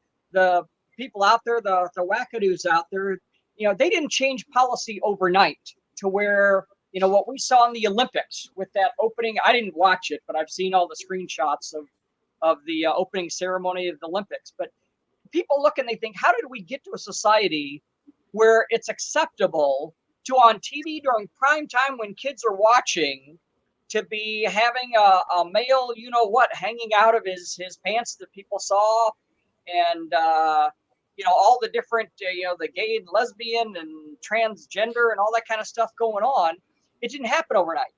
people out there, the wackadoos out there, you know, they didn't change policy overnight to where, you know, what we saw in the Olympics with that opening. I didn't watch it, but I've seen all the screenshots of the opening ceremony of the Olympics. But people look and they think, how did we get to a society where it's acceptable to, on TV during prime time when kids are watching, to be having a male, you know what, hanging out of his pants that people saw, and you know, all the different, you know, the gay and lesbian and transgender and all that kind of stuff going on. It didn't happen overnight.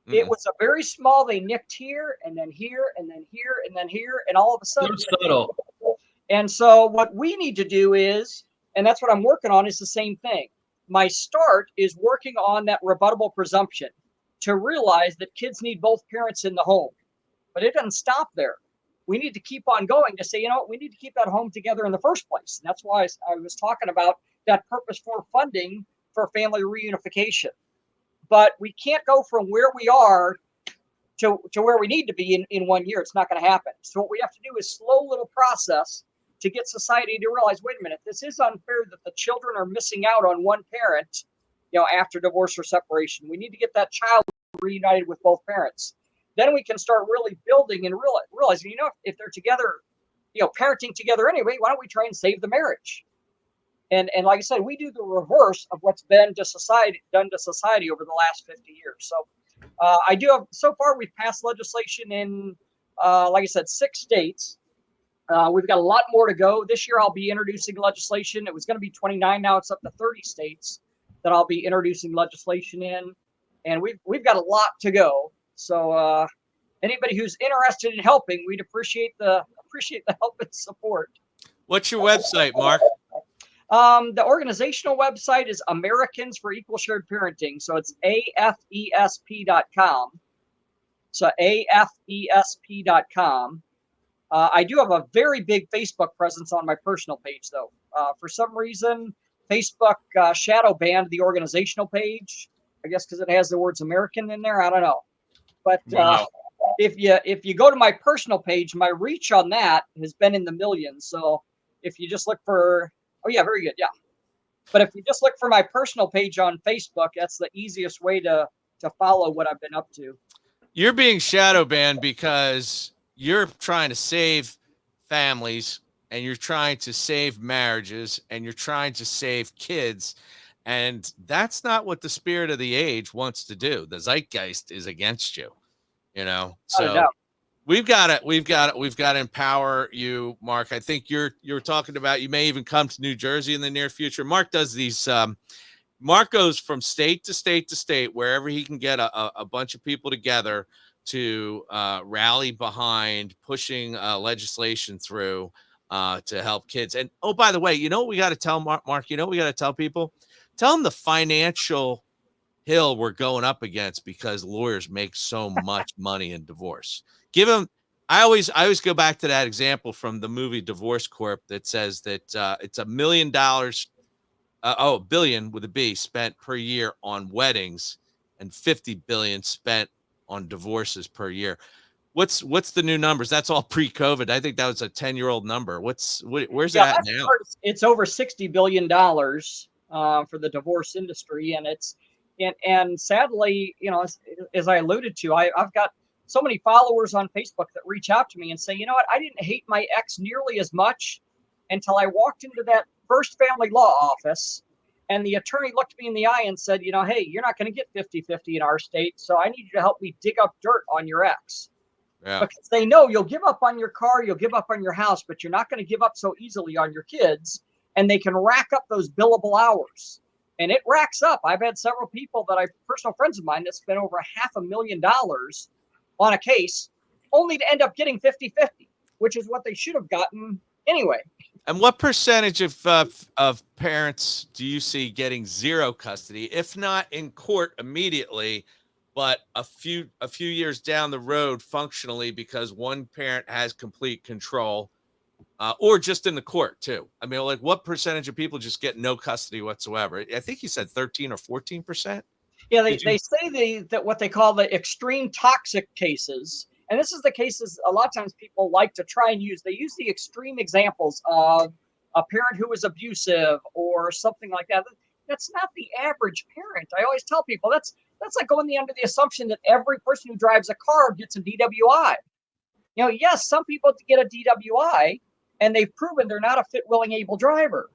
Mm-mm. It was a very small, they nicked here and then here and then here and then here, and all of a sudden. So subtle. And so what we need to do is, and that's what I'm working on, is the same thing. My start is working on that rebuttable presumption, to realize that kids need both parents in the home. But it doesn't stop there. We need to keep on going to say, you know what, we need to keep that home together in the first place. And that's why I was talking about that purpose for funding for family reunification. But we can't go from where we are to where we need to be in 1 year. It's not going to happen. So what we have to do is slow little process to get society to realize, wait a minute, this is unfair that the children are missing out on one parent, you know, after divorce or separation. We need to get that child reunited with both parents. Then we can start really building and realizing, you know, if they're together, you know, parenting together anyway, why don't we try and save the marriage? And like I said, we do the reverse of what's been done to society over the last 50 years. So I do have, so far we've passed legislation in, like I said, 6 states. We've got a lot more to go. This year I'll be introducing legislation. It was going to be 29. Now it's up to 30 states that I'll be introducing legislation in. And we've got a lot to go. So anybody who's interested in helping, we'd appreciate the help and support. What's your website, Mark? The organizational website is Americans for Equal Shared Parenting. So it's AFESP.com. So AFESP.com. I do have a very big Facebook presence on my personal page, though. For some reason, Facebook shadow banned the organizational page. I guess because it has the words American in there. I don't know. But Wow. if you go to my personal page, my reach on that has been in the millions. So if you just look for, oh yeah, very good, yeah. But if you just look for my personal page on Facebook, that's the easiest way to follow what I've been up to. You're being shadow banned because you're trying to save families, and you're trying to save marriages, and you're trying to save kids. And that's not what the spirit of the age wants to do. The zeitgeist is against you, you know? Not a So doubt. We've got to empower you, Mark. I think you're talking about, you may even come to New Jersey in the near future. Mark does these, Mark goes from state to state to state, wherever he can get a bunch of people together to rally behind pushing legislation through to help kids. And oh, by the way, you know what we got to tell Mark, you know what we got to tell people? Tell them the financial hill we're going up against because lawyers make so much money in divorce. Give them. I always go back to that example from the movie Divorce Corp that says that it's $1 million, $1 billion with a B, spent per year on weddings, and 50 billion spent on divorces per year. What's the new numbers? That's all pre-COVID. I think that was a 10-year-old number. Where's it at now? It's over $60 billion for the divorce industry, and and sadly, you know, as I alluded to, I've got so many followers on Facebook that reach out to me and say, you know what, I didn't hate my ex nearly as much until I walked into that first family law office and the attorney looked me in the eye and said, you know, hey, you're not going to get 50-50 in our state, so I need you to help me dig up dirt on your ex. Yeah. Because they know you'll give up on your car, you'll give up on your house, but you're not going to give up so easily on your kids, and they can rack up those billable hours. And it racks up. I've had several people personal friends of mine that spent over $500,000 on a case only to end up getting 50-50, which is what they should have gotten anyway. And what percentage of parents do you see getting zero custody, if not in court immediately, but a few years down the road functionally because one parent has complete control, or just in the court too? I mean, like, what percentage of people just get no custody whatsoever? I think you said 13 or 14%. Yeah, they say that what they call the extreme toxic cases, and this is the cases a lot of times people like to try and use. They use the extreme examples of a parent who was abusive or something like that. That's not the average parent. I always tell people that's like going under the assumption that every person who drives a car gets a DWI. You know, yes, some people get a DWI and they've proven they're not a fit, willing, able driver.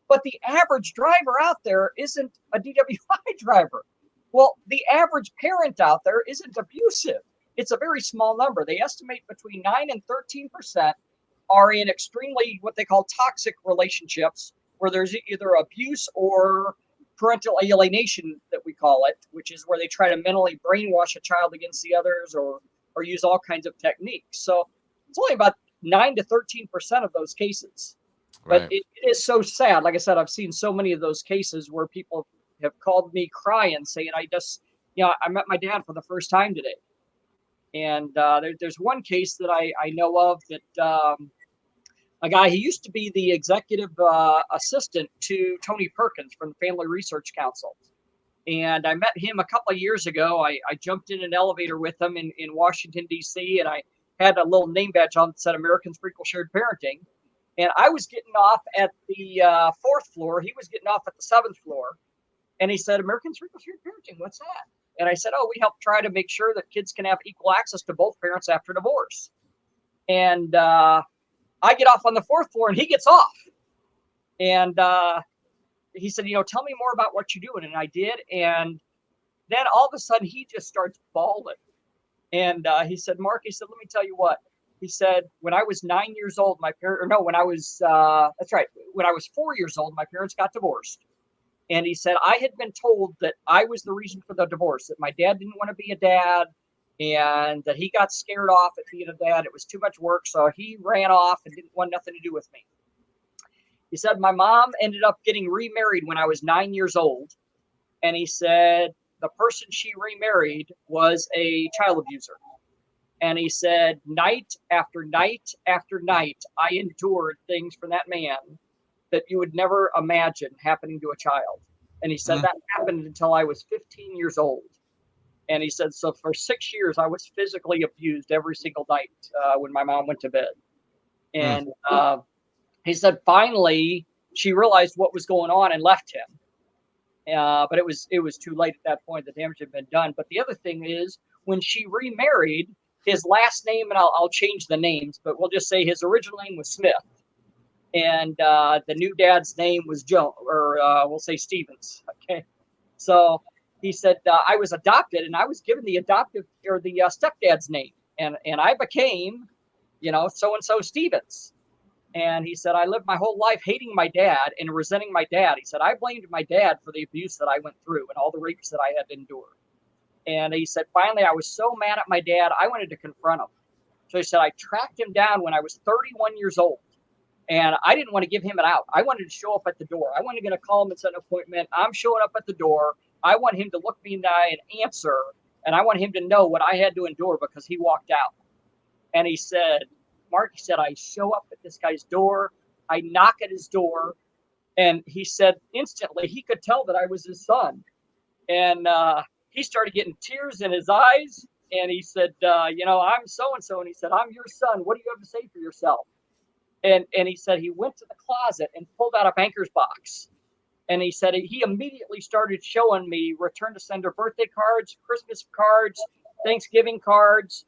But the average driver out there isn't a DWI driver. Well, the average parent out there isn't abusive. It's a very small number. They estimate between 9 and 13% are in extremely what they call toxic relationships, where there's either abuse or parental alienation that we call it, which is where they try to mentally brainwash a child against the others or use all kinds of techniques. So it's only about 9 to 13% of those cases. But Right. it is so sad. Like I said, I've seen so many of those cases where people have called me crying saying, I met my dad for the first time today. And there's one case that I know of that a guy, he used to be the executive assistant to Tony Perkins from the Family Research Council. And I met him a couple of years ago. I jumped in an elevator with him in Washington, D.C., and I had a little name badge on that said Americans for Equal Shared Parenting. And I was getting off at the 4th floor. He was getting off at the 7th floor. And he said, Americans for Equal Shared Parenting, what's that? And I said, oh, we help try to make sure that kids can have equal access to both parents after divorce. And I get off on the 4th floor and he gets off. And he said, tell me more about what you're doing. And I did. And then all of a sudden he just starts bawling. And he said, Mark, he said, let me tell you what. He said, when I was 9 years old, when I was 4 years old, my parents got divorced. And he said, I had been told that I was the reason for the divorce, that my dad didn't want to be a dad and that he got scared off at being a dad. It was too much work. So he ran off and didn't want nothing to do with me. He said, my mom ended up getting remarried when I was 9 years old. And he said, the person she remarried was a child abuser. And he said, night after night after night, I endured things from that man that you would never imagine happening to a child. And he said that happened until I was 15 years old. And he said, so for 6 years, I was physically abused every single night when my mom went to bed. And he said, finally, she realized what was going on and left him. But it was too late at that point. The damage had been done. But the other thing is, when she remarried, his last name, and I'll change the names, but we'll just say his original name was Smith. And the new dad's name was Joe, or we'll say Stevens. Okay. So he said, I was adopted and I was given the adoptive or the stepdad's name. And I became, so-and-so Stevens. And he said, I lived my whole life hating my dad and resenting my dad. He said, I blamed my dad for the abuse that I went through and all the rapes that I had to endure. And he said, finally, I was so mad at my dad, I wanted to confront him. So he said, I tracked him down when I was 31 years old. And I didn't want to give him an out. I wanted to show up at the door. I wanted to call him and set an appointment. I'm showing up at the door. I want him to look me in the eye and answer. And I want him to know what I had to endure because he walked out. And he said, Mark, he said, I show up at this guy's door. I knock at his door. And he said, instantly, he could tell that I was his son. And he started getting tears in his eyes. And he said, I'm so-and-so. And he said, I'm your son. What do you have to say for yourself? And he said he went to the closet and pulled out a banker's box. And he said he immediately started showing me return to sender birthday cards, Christmas cards, Thanksgiving cards,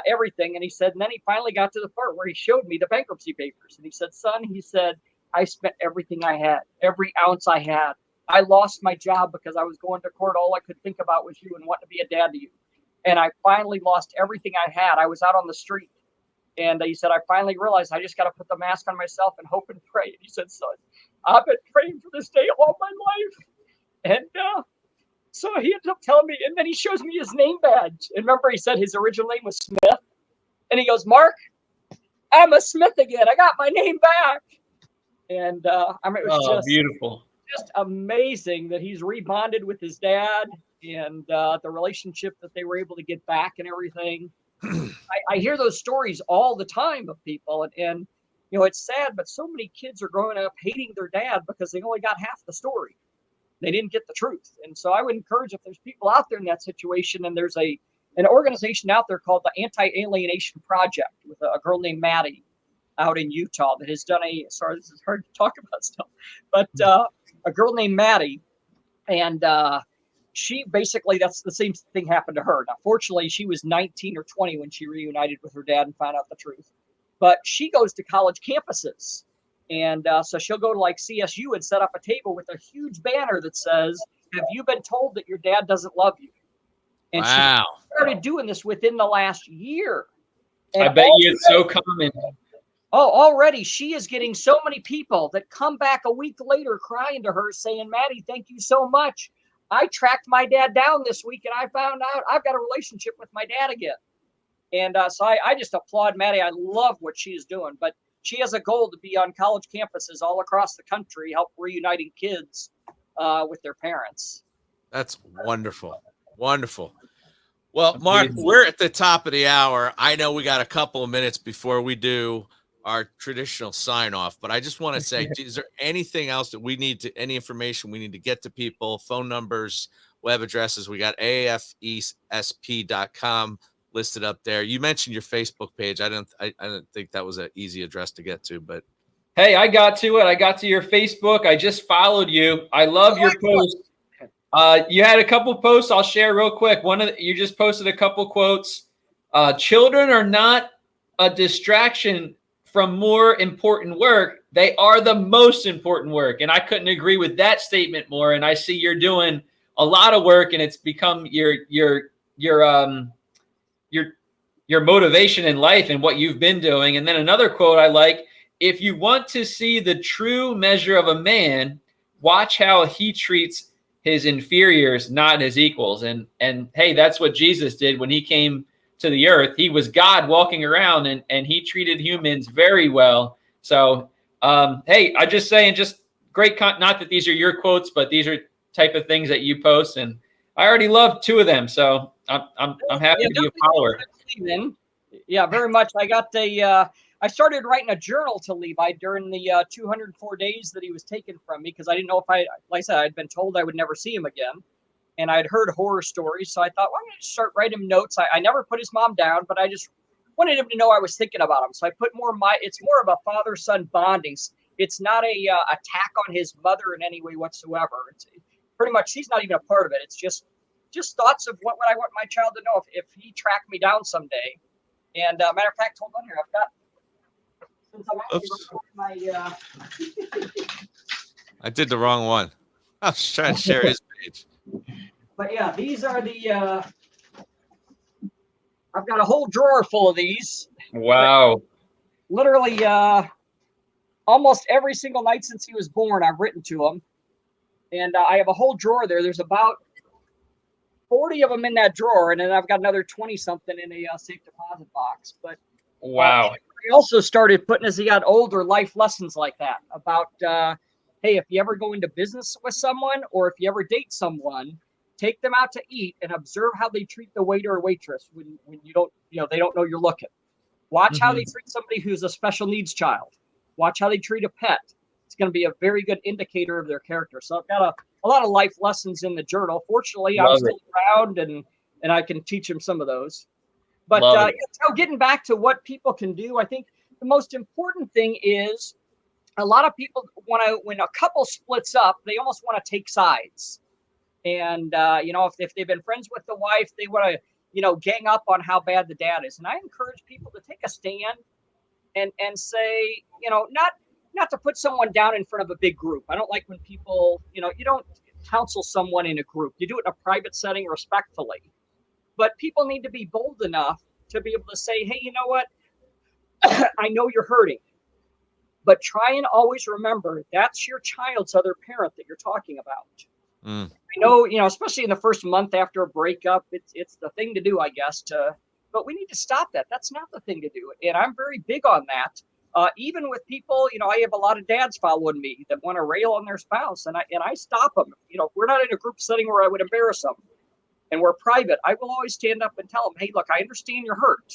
everything. And he said, and then he finally got to the part where he showed me the bankruptcy papers. And he said, son, he said, I spent everything I had, every ounce I had. I lost my job because I was going to court. All I could think about was you and wanting to be a dad to you. And I finally lost everything I had. I was out on the street. And he said, I finally realized I just got to put the mask on myself and hope and pray. And he said, son, I've been praying for this day all my life. And so he ended up telling me, and then he shows me his name badge. And remember, he said his original name was Smith. And he goes, Mark, I'm a Smith again. I got my name back. And it was beautiful. Just amazing that he's rebonded with his dad and the relationship that they were able to get back and everything. I hear those stories all the time of people, and it's sad, but so many kids are growing up hating their dad because they only got half the story. They didn't get the truth. And so I would encourage, if there's people out there in that situation, and there's an organization out there called the Anti-Alienation Project with a girl named Maddie out in Utah that has done sorry, this is hard to talk about stuff, but a girl named Maddie, and she basically, that's the same thing happened to her. Now, fortunately, she was 19 or 20 when she reunited with her dad and found out the truth. But she goes to college campuses. And so she'll go to like CSU and set up a table with a huge banner that says, have you been told that your dad doesn't love you? And wow. She started doing this within the last year. And I bet you it's so common. Oh, already she is getting so many people that come back a week later crying to her saying, Maddie, thank you so much. I tracked my dad down this week and I found out I've got a relationship with my dad again. And so I just applaud Maddie. I love what she's doing, but she has a goal to be on college campuses all across the country, help reuniting kids with their parents. That's wonderful. Wonderful. Well, Mark, we're at the top of the hour. I know we got a couple of minutes before we do our traditional sign off, but I just want to say, is there anything else that we need any information we need to get to people, phone numbers, web addresses? We got aafesp.com listed up there. You mentioned your Facebook page. I don't think that was an easy address to get to, but. Hey, I got to it. I got to your Facebook. I just followed you. I love your post. You had a couple posts I'll share real quick. You just posted a couple quotes. Children are not a distraction from more important work. They are the most important work. And I couldn't agree with that statement more. And I see you're doing a lot of work, and it's become your motivation in life and what you've been doing. And then another quote I like: if you want to see the true measure of a man, watch how he treats his inferiors, not his equals. And hey, that's what Jesus did when he came to the earth. He was God walking around, and he treated humans very well. So, hey, I just saying, just great. Not that these are your quotes, but these are type of things that you post, and I already love 2 of them. So I'm happy to be a follower. Yeah, very much. I started writing a journal to Levi during the 204 days that he was taken from me, because I didn't know if like I said, I'd been told I would never see him again. And I'd heard horror stories. So I thought, well, I'm going to start writing him notes. I never put his mom down, but I just wanted him to know I was thinking about him. So I put it's more of a father-son bonding. It's not a attack on his mother in any way whatsoever. It's pretty much, he's not even a part of it. It's just thoughts of what I want my child to know if he tracked me down someday. And matter of fact, hold on here. I've got, since I'm actually I did the wrong one. I was trying to share his page. But yeah, these are the I've got a whole drawer full of these. Wow. Literally, almost every single night since he was born, I've written to him. And I have a whole drawer there. There's about 40 of them in that drawer. And then I've got another 20 something in a safe deposit box. But Wow. he also started putting, as he got older, life lessons like that about, hey, if you ever go into business with someone or if you ever date someone, take them out to eat and observe how they treat the waiter or waitress when you don't, they don't know you're looking. Watch how they treat somebody who's a special needs child. Watch how they treat a pet. It's going to be a very good indicator of their character. So I've got a lot of life lessons in the journal. Fortunately, I'm still around and I can teach them some of those. But so getting back to what people can do, I think the most important thing is a lot of people when a couple splits up, they almost want to take sides. And, if they've been friends with the wife, they want to, gang up on how bad the dad is. And I encourage people to take a stand and say, not to put someone down in front of a big group. I don't like when people, you don't counsel someone in a group. You do it in a private setting respectfully. But people need to be bold enough to be able to say, hey, you know what? I know you're hurting. But try and always remember that's your child's other parent that you're talking about. I know, especially in the first month after a breakup, it's the thing to do, I guess, but we need to stop that. That's not the thing to do. And I'm very big on that. Even with people, I have a lot of dads following me that want to rail on their spouse and I stop them. We're not in a group setting where I would embarrass them and we're private. I will always stand up and tell them, hey, look, I understand you're hurt.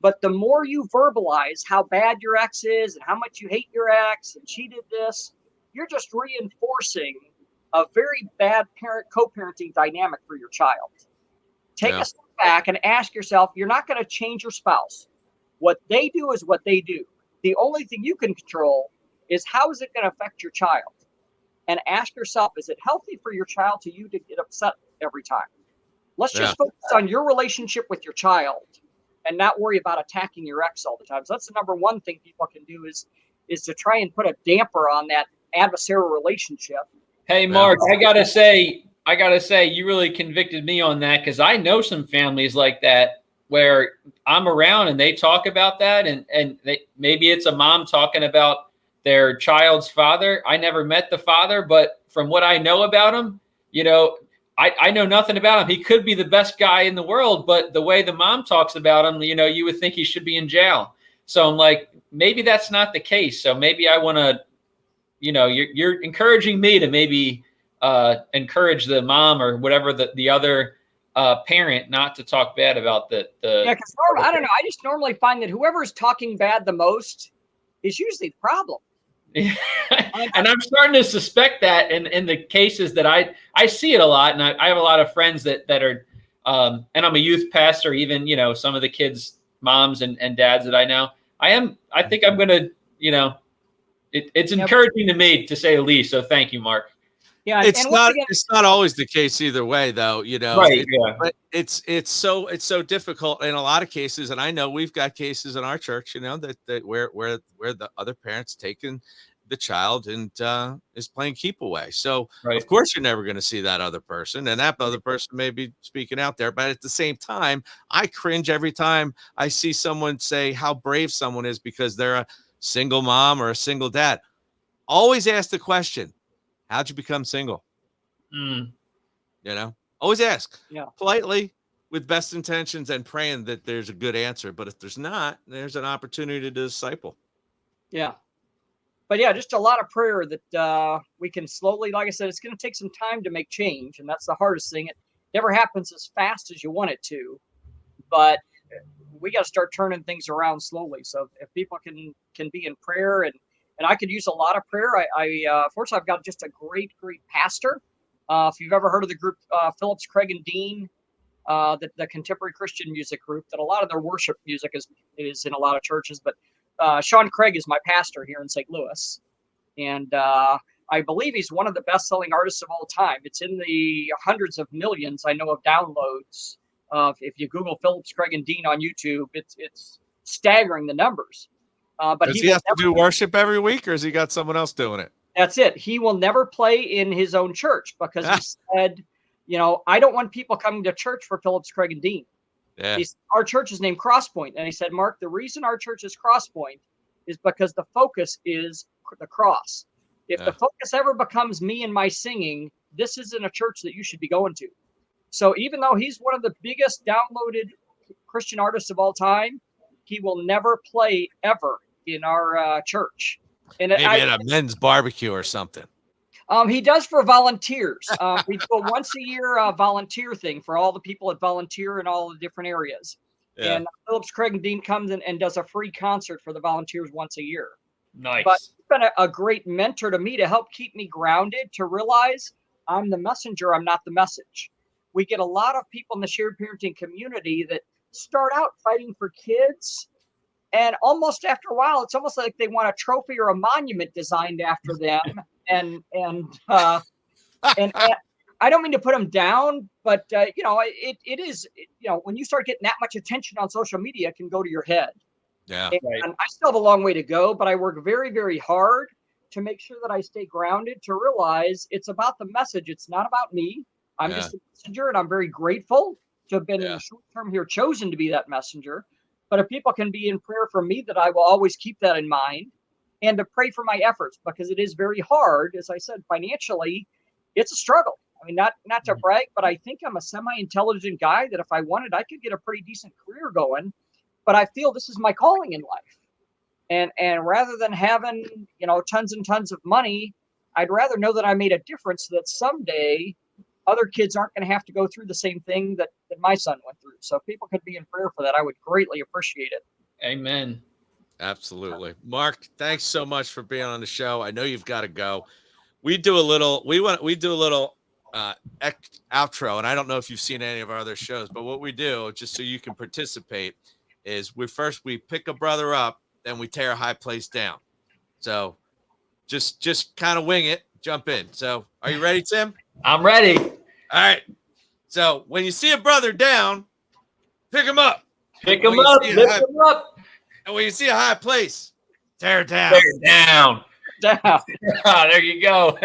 But the more you verbalize how bad your ex is and how much you hate your ex and she did this, you're just reinforcing a very bad co-parenting dynamic for your child. Take a step back and ask yourself, you're not going to change your spouse. What they do is what they do. The only thing you can control is how is it going to affect your child? And ask yourself, is it healthy for your child to get upset every time? Let's just focus on your relationship with your child and not worry about attacking your ex all the time. So that's the number one thing people can do is to try and put a damper on that adversarial relationship. Hey, Mark, I gotta say, you really convicted me on that because I know some families like that where I'm around and they talk about that, and maybe it's a mom talking about their child's father. I never met the father, but from what I know about him, I know nothing about him. He could be the best guy in the world, but the way the mom talks about him, you would think he should be in jail. So I'm like, maybe that's not the case. So maybe I want to. You're encouraging me to maybe encourage the mom or whatever the other parent not to talk bad about the. Yeah, because I don't know. I just normally find that whoever's talking bad the most is usually the problem. And I'm starting to suspect that in the cases that I see it a lot, and I have a lot of friends that are, and I'm a youth pastor. Even some of the kids' moms and dads that I know. I think I'm gonna It's encouraging to me, to say the least. So thank you, Mark. Yeah, it's not always the case either way, though. Right? But it's so difficult in a lot of cases, and I know we've got cases in our church, that where the other parent's taken the child and is playing keep away. So of course you're never going to see that other person, and that other person may be speaking out there. But at the same time, I cringe every time I see someone say how brave someone is because they're a single mom or a single dad. Always ask the question, how'd you become single? Always ask politely with best intentions and praying that there's a good answer. But if there's not, there's an opportunity to disciple. Yeah. But yeah, just a lot of prayer that we can slowly, like I said, it's going to take some time to make change. And that's the hardest thing. It never happens as fast as you want it to, but we got to start turning things around slowly. So if people can be in prayer and I could use a lot of prayer. Fortunately, I've got just a great pastor. If you've ever heard of the group, Phillips, Craig and Dean, the contemporary Christian music group, that a lot of their worship music is in a lot of churches. But Sean Craig is my pastor here in St. Louis. And I believe he's one of the best-selling artists of all time. It's in the hundreds of millions, I know, of downloads. If you Google Phillips, Craig and Dean on YouTube, it's staggering the numbers. But does he have to do worship every week, or has he got someone else doing it? That's it. He will never play in his own church because he said, I don't want people coming to church for Phillips, Craig and Dean. Yeah. Our church is named Crosspoint. And he said, Mark, the reason our church is Crosspoint is because the focus is the cross. If the focus ever becomes me and my singing, this isn't a church that you should be going to. So even though he's one of the biggest downloaded Christian artists of all time, he will never play ever in our church. And Maybe at a men's barbecue or something. He does for volunteers. We do a once a year volunteer thing for all the people that volunteer in all the different areas. Yeah. And Phillips Craig Dean comes in and does a free concert for the volunteers once a year. Nice. But he's been a great mentor to me to help keep me grounded, to realize I'm the messenger, I'm not the message. We get a lot of people in the shared parenting community that start out fighting for kids. And almost after a while, it's almost like they want a trophy or a monument designed after them. And I don't mean to put them down, but it is, when you start getting that much attention on social media, it can go to your head. Yeah. And I still have a long way to go, but I work very, very hard to make sure that I stay grounded, to realize it's about the message. It's not about me. I'm just a messenger, and I'm very grateful to have been in the short term here chosen to be that messenger. But if people can be in prayer for me, that I will always keep that in mind, and to pray for my efforts, because it is very hard. As I said, financially, it's a struggle. I mean, not to brag, but I think I'm a semi-intelligent guy that if I wanted, I could get a pretty decent career going. But I feel this is my calling in life. And rather than having, tons and tons of money, I'd rather know that I made a difference, so that someday other kids aren't going to have to go through the same thing that my son went through. So if people could be in prayer for that, I would greatly appreciate it. Amen. Absolutely. Mark, thanks so much for being on the show. I know you've got to go. We do a little outro, and I don't know if you've seen any of our other shows, but what we do, just so you can participate, is we pick a brother up, then we tear a high place down. So just kind of wing it, jump in. So are you ready, Tim? I'm ready. All right. So when you see a brother down, pick him up. Pick him up, lift him up. And when you see a high place, tear it down. Tear it down. Down. There you go.